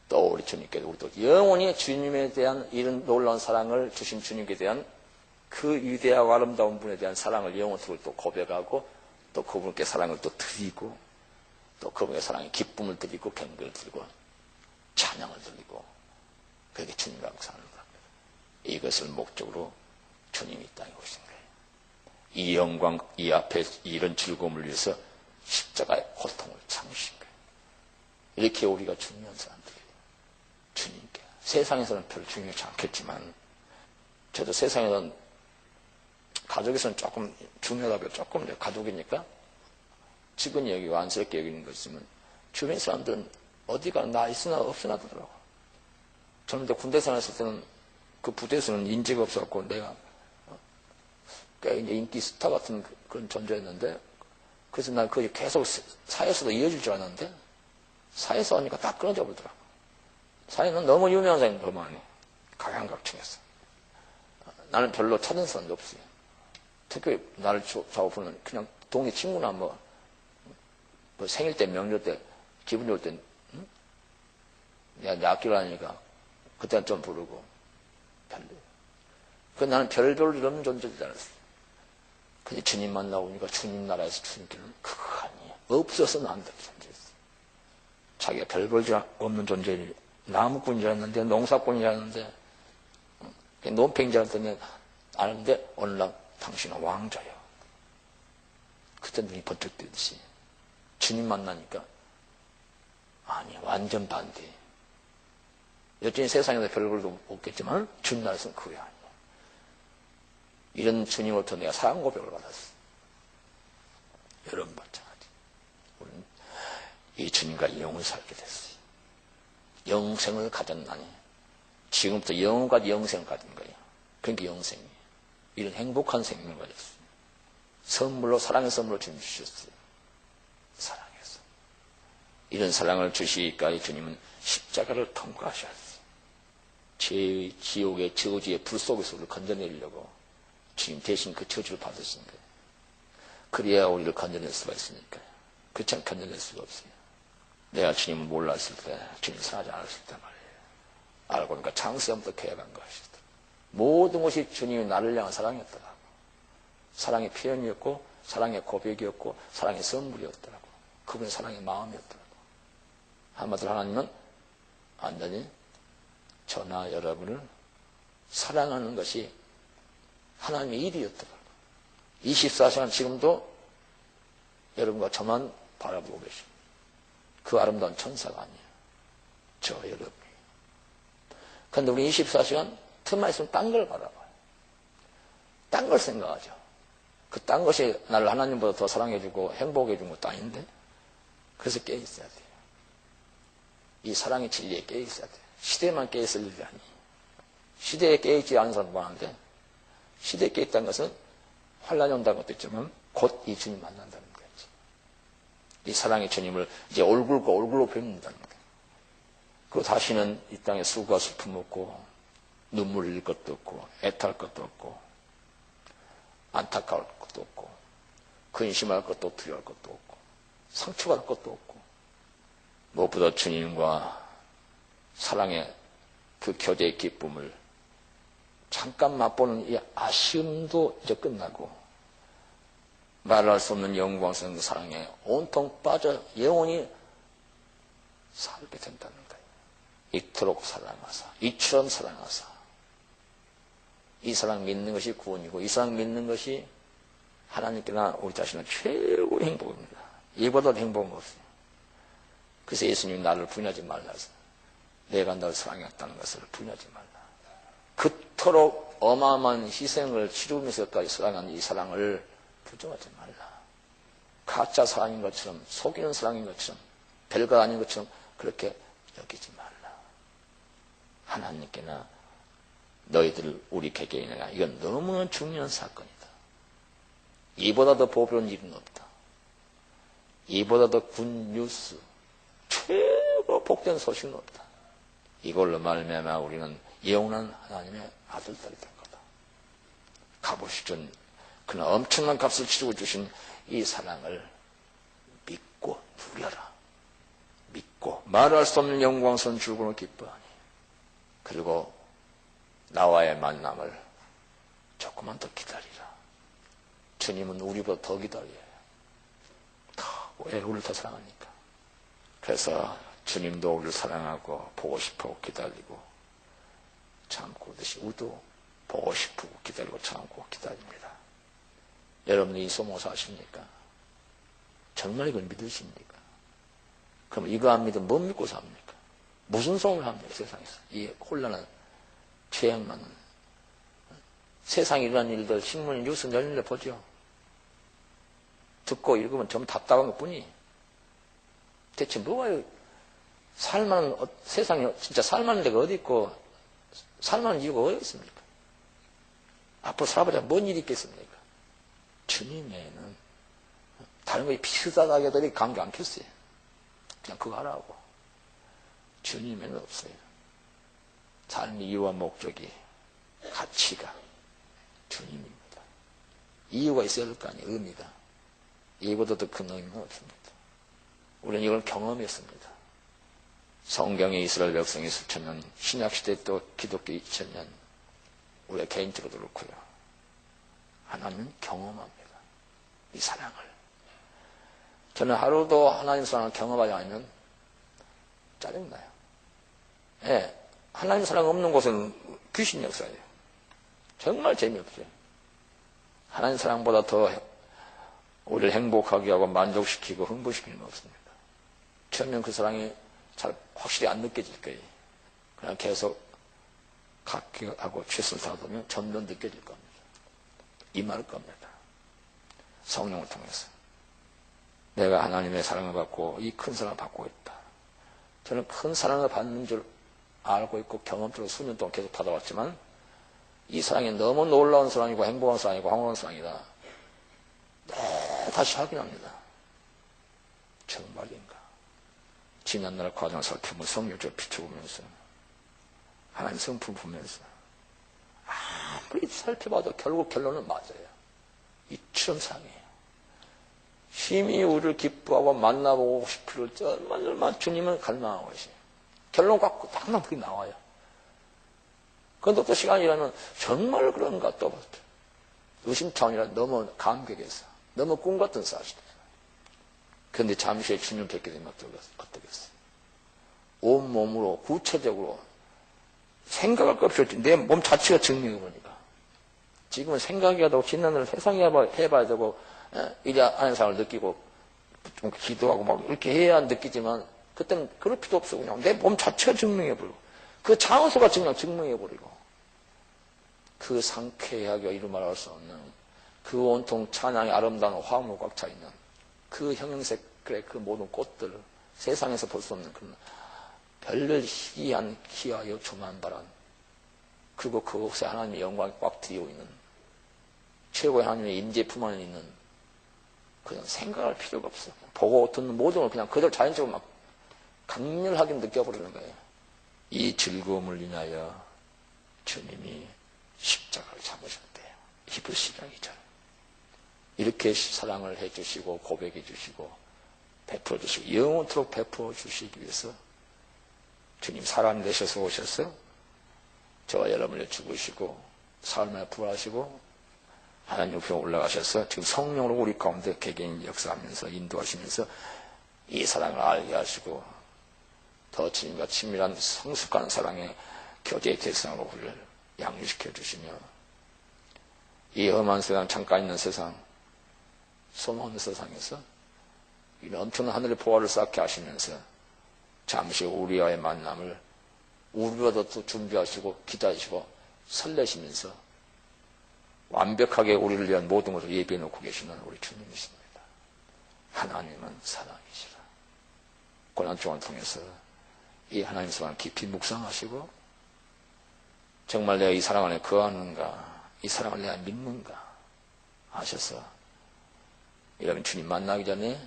또 우리 주님께 우리도 영원히 주님에 대한 이런 놀라운 사랑을 주신 주님께 대한 그 위대하고 아름다운 분에 대한 사랑을 영원토록 또 고백하고 또 그분께 사랑을 또 드리고 또 그분의 사랑에 기쁨을 드리고 경배를 드리고 찬양을 드리고 그렇게 주님과 함께 사는 겁니다. 이것을 목적으로 주님이 이 땅에 오신 거예요. 이 영광, 이 앞에 이런 즐거움을 위해서 십자가의 고통을 참으신 거예요. 이렇게 우리가 중요한 사람들이에요. 주님께. 세상에서는 별로 중요하지 않겠지만 저도 세상에서는 가족에서는 조금 중요하다고 조금 가족이니까 직원이 여기고 안쓰럽게 여기는 거 있으면 주변 사람들은 어디가 나 있으나 없으나 하더라고. 저는 군대 생활했을 때는 그 부대에서는 인재가 없었고 내가 꽤 이제 인기 스타 같은 그런 존재였는데, 그래서 난 그게 계속 사회에서도 이어질 줄 알았는데 사회에서 하니까 딱 끊어져 버리더라고. 사회는 너무 유명한 사람이 너무 많이 각양각층에서. 나는 별로 찾는 사람도 없어요. 특히 나를 작업하는 그냥 동네 친구나 뭐 생일 때 명절 때 기분 좋을 때 내가 악기를 하니까 그때는 좀 부르고 별로. 그 나는 별별 이런 존재인 줄 알았어. 근데 주님 만나보니까 주님 나라에서 주님께는 그거 아니에요. 없어서는 안 될 존재였어. 자기가 별볼 없는 존재를 나무꾼인 줄 알았는데 농사꾼인 줄 알았는데 논팽인 줄 알았더니 아는데 어느 날 당신은 왕자야. 그때 눈이 번쩍 뜨듯이 주님 만나니까 아니 완전 반대. 여전히 세상에서 별볼도 없겠지만 주님 나라에서는 그게 아니야. 이런 주님으로부터 내가 사랑 고백을 받았어. 여러분 마찬가지. 우리는 이 주님과 영을 살게 됐어요. 영생을 가졌나니 지금부터 영원까지 영생을 가진 거예요. 그러니까 영생이에요. 이런 행복한 생명을 가졌어요. 선물로 사랑의 선물로 주님 주셨어요. 사랑해서 이런 사랑을 주시기까지 주님은 십자가를 통과하셨어요. 지옥의 저주의 불 속에서 우리를 건져내려고 주님 대신 그 저주를 받으신 거예요. 그래야 우리를 건져낼 수가 있으니까요. 그렇지 않게 건져낼 수가 없어요. 내가 주님을 몰랐을 때, 주님 사랑하지 않았을 때 말이에요. 알고 보니까 창세부터 계약한 것이다. 모든 것이 주님이 나를 향한 사랑이었더라고. 사랑의 표현이었고, 사랑의 고백이었고, 사랑의 선물이었더라고. 그분의 사랑의 마음이었더라고. 한마디로 하나님은 완전히 저나 여러분을 사랑하는 것이 하나님의 일이었더라고요. 24시간 지금도 여러분과 저만 바라보고 계십니다. 그 아름다운 천사가 아니에요. 저 여러분이. 그런데 우리 24시간 틈만 있으면 딴 걸 바라봐요. 딴 걸 생각하죠. 그 딴 것이 나를 하나님보다 더 사랑해주고 행복해준 것도 아닌데, 그래서 깨어있어야 돼요. 이 사랑의 진리에 깨어있어야 돼요. 시대만 깨어있을 일이 아니에요. 시대에 깨어있지 않은 사람 많은데, 시대에 깨어있다는 것은 환란이 온다는 것도 있지만 곧 이 주님 만난다는 거지. 이 사랑의 주님을 이제 얼굴과 얼굴로 뵙는다는 거예요. 그리고 다시는 이 땅에 수고와 슬픔 없고 눈물 흘릴 것도 없고 애탈 것도 없고 안타까울 것도 없고 근심할 것도 두려울 것도 없고 상처받을 것도 없고 무엇보다 주님과 사랑의 그 교제의 기쁨을 잠깐 맛보는 이 아쉬움도 이제 끝나고 말할 수 없는 영광스러운 사랑에 온통 빠져 영원히 살게 된다는 거예요. 이토록 사랑하사, 이처럼 사랑하사. 이 사랑 믿는 것이 구원이고 이 사랑 믿는 것이 하나님께나 우리 자신은 최고의 행복입니다. 이보다 행복은 없어요. 그래서 예수님이 나를 부인하지 말라서 내가 너를 사랑했다는 것을 부인하지 말라. 그토록 어마어마한 희생을 치르면서까지 사랑한 이 사랑을 부정하지 말라. 가짜 사랑인 것처럼 속이는 사랑인 것처럼 별거 아닌 것처럼 그렇게 여기지 말라. 하나님께나 너희들 우리 개개인에나 이건 너무나 중요한 사건이다. 이보다 더 보배로운 일은 없다. 이보다 더 굿뉴스 최고 복된 소식은 없다. 이걸로 말미암아 우리는 영원한 하나님의 아들딸이 된 거다. 값없이 그는 엄청난 값을 치르고 주신 이 사랑을 믿고 누려라. 믿고 말할 수 없는 영광스러운 죽음을 기뻐하니 그리고 나와의 만남을 조금만 더 기다리라. 주님은 우리보다 더 기다려요. 왜 우리를 더 사랑하니까. 그래서 주님도 우리를 사랑하고 보고 싶어 기다리고 참고 그듯이 우리도 보고 싶고 기다리고 참고 기다립니다. 여러분이 이 소망 사십니까? 정말 이걸 믿으십니까? 그럼 이거 안 믿으면 못 믿고 삽니까? 무슨 소망을 합니까? 세상에서 이 혼란한 최악 많은 세상에 일어난 일들 신문 뉴스 열일래 보죠. 듣고 읽으면 좀 답답한 것뿐이 대체 뭐가 살만한 세상에 진짜 살만한 데가 어디 있고 살만한 이유가 어디 있습니까? 앞으로 살아보자 뭔 일이 있겠습니까? 주님 외에는 다른 거에 비슷하다게들이 관계 않겠어요. 그냥 그거 하라고. 주님 외에는 없어요. 삶의 이유와 목적이, 가치가 주님입니다. 이유가 있어야 될 거 아니에요. 의미가. 이보다 더 큰 의미는 없습니다. 우리는 이걸 경험했습니다. 성경의 이스라엘 백성이 수천년, 신약시대 또 기독교 2000년, 우리가 개인적으로도 그렇고요. 하나님은 경험합니다. 이 사랑을. 저는 하루도 하나님 사랑을 경험하지 않으면 짜증나요. 예, 하나님 사랑 없는 곳은 귀신 역사예요. 정말 재미없어요. 하나님 사랑보다 더 우리를 행복하게 하고 만족시키고 흥분시키는 건 없습니다. 처음엔 그 사랑이 잘 확실히 안 느껴질 거예요. 그냥 계속 각기하고 최선을 다하면 점점 느껴질 겁니다. 임할 겁니다. 성령을 통해서. 내가 하나님의 사랑을 받고 이 큰 사랑을 받고 있다. 저는 큰 사랑을 받는 줄 알고 있고 경험적으로 수년 동안 계속 받아왔지만 이 사랑이 너무 놀라운 사랑이고 행복한 사랑이고 황홀한 사랑이다. 네, 다시 확인합니다. 정말인가? 지난날 과정을 살피면 성령을 비춰보면서 하나님 성품 보면서 아무리 살펴봐도 결국 결론은 맞아요. 이처럼 상해요. 심히 우리를 기뻐하고 만나보고 싶을 때 얼마나 주님을 갈망하고 계세요. 결론 갖고 딱 그게 나와요. 그런데 또 시간이 지나면 정말 그런가 또 의심차원이라 너무 감격해서 너무 꿈 같은 사실이에요. 그런데 잠시 후에 주님 뵙게 되면 어떻겠어요? 온몸으로 구체적으로 생각할 것 없이 내 몸 자체가 증명해보니까 지금은 생각이라도 지난날 세상에 해봐야 되고 이래 하는 사람을 느끼고 좀 기도하고 막 이렇게 해야 느끼지만 그때는 그럴 필요 없어. 그냥 내 몸 자체가 증명해버리고 그 장소가 증명해버리고 그 상쾌하게 이루 말할 수 없는 그 온통 찬양의 아름다운 화음으로 꽉 차 있는 그 형형색깔의 그 모든 꽃들 세상에서 볼 수 없는 그런 별별 희귀한 희하여 조만바란 그리고 그곳에 하나님의 영광이 꽉 들이고 있는 최고의 하나님의 임재 품 안에 있는 그냥 생각할 필요가 없어. 보고 듣는 모든 걸 그냥 그대로 자연적으로 막 강렬하게 느껴버리는 거예요. 이 즐거움을 인하여 주님이 십자가를 잡으셨대요. 히브리서 2장. 이렇게 사랑을 해주시고 고백해 주시고 베풀어 주시고 영원토록 베풀어 주시기 위해서 주님 사람 되셔서 오셔서 저와 여러분을 죽으시고 삶을 부활하시고 하나님 옆에 올라가셔서 지금 성령으로 우리 가운데 개개인 역사하면서 인도하시면서 이 사랑을 알게 하시고 더 주님과 친밀한 성숙한 사랑의 교제의 대상으로 우리를 양육시켜 주시며 이 험한 세상 잠깐 있는 세상 소망없는 세상에서 이 엄청난 하늘의 보화를 쌓게 하시면서 잠시 우리와의 만남을 우리보다 또 준비하시고 기다리시고 설레시면서 완벽하게 우리를 위한 모든 것을 예비해 놓고 계시는 우리 주님이십니다. 하나님은 사랑이시라. 고난중을 통해서 이 하나님 사랑을 깊이 묵상하시고 정말 내가 이 사랑 안에 거하는가 이 사랑을 내가 믿는가 하셔서 여러분 주님 만나기 전에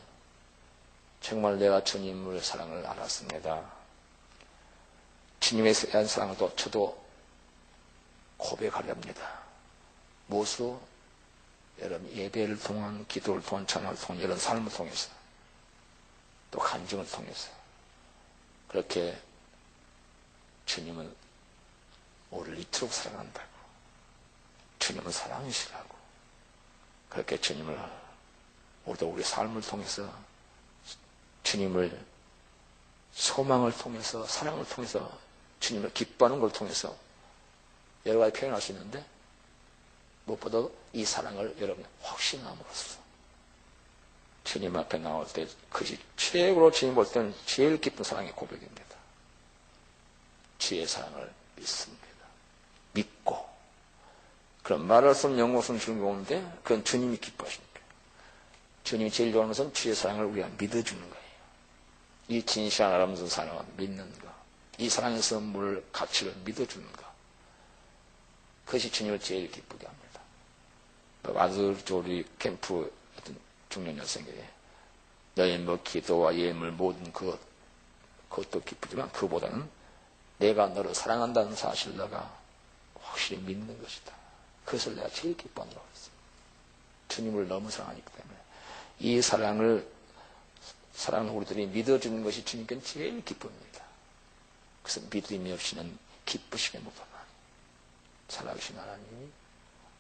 정말 내가 주님의 사랑을 알았습니다. 주님에 대한 사랑을 또 저도 고백하렵니다. 무엇으로? 여러분 예배를 통한 기도를 통한 찬양을 통한 이런 삶을 통해서 또 간증을 통해서 그렇게 주님은 우리를 이토록 사랑한다고 주님은 사랑이시라고 그렇게 주님을 우리도 우리 삶을 통해서 주님을 소망을 통해서 사랑을 통해서 주님을 기뻐하는 걸 통해서 여러 가지 표현할 수 있는데 무엇보다 이 사랑을 여러분 확신함으로써 주님 앞에 나올 때 그것이 최고로 주님 볼 때는 제일 기쁜 사랑의 고백입니다. 주의 사랑을 믿습니다. 믿고 그럼 말할 수 없는 영광스러운 즐거운데 그건 주님이 기뻐하십니까? 주님이 제일 좋아하는 것은 주의 사랑을 우리가 믿어주는 거예요. 이 진실한 아름다운 사랑을 믿는 것, 이 사랑의 선물 가치를 믿어주는 것, 그것이 주님을 제일 기쁘게 합니다. 아주 우리 캠프 어떤 중년 여성에게 너의 기도와 예물 모든 그것도 기쁘지만 그보다는 내가 너를 사랑한다는 사실을 내가 확실히 믿는 것이다. 그것을 내가 제일 기뻐한다고 했어요. 주님을 너무 사랑하기 때문에 이 사랑을 우리들이 믿어주는 것이 주님께는 제일 기쁩니다. 그래서 믿음이 없이는 기쁘시게 못하나 살아계신 하나님이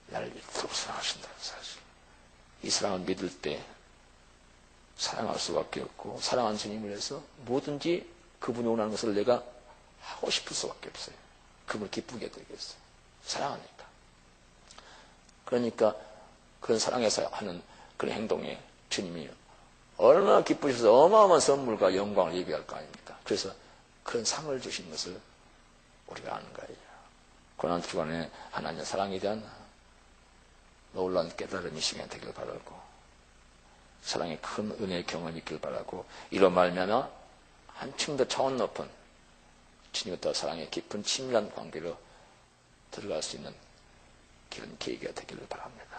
나를 이토록 사랑하신다는 사실. 이 사랑을 믿을 때 사랑할 수밖에 없고 사랑한 주님을 위해서 뭐든지 그분이 원하는 것을 내가 하고 싶을 수밖에 없어요. 그분을 기쁘게 되겠어요. 사랑하니까. 그러니까 그런 사랑해서 하는 그런 행동에 주님이 얼마나 기쁘셔서 어마어마한 선물과 영광을 예비할 거 아닙니까? 그래서 그런 상을 주신 것을 우리가 아는 거예요. 고난주간에 하나님의 사랑에 대한 놀라운 깨달음이 시간이 되길 바라고 사랑의 큰 은혜의 경험이 있길 바라고 이로 말미암아 한층 더 차원 높은 주님과 사랑의 깊은 친밀한 관계로 들어갈 수 있는 그런 계기가 되기를 바랍니다.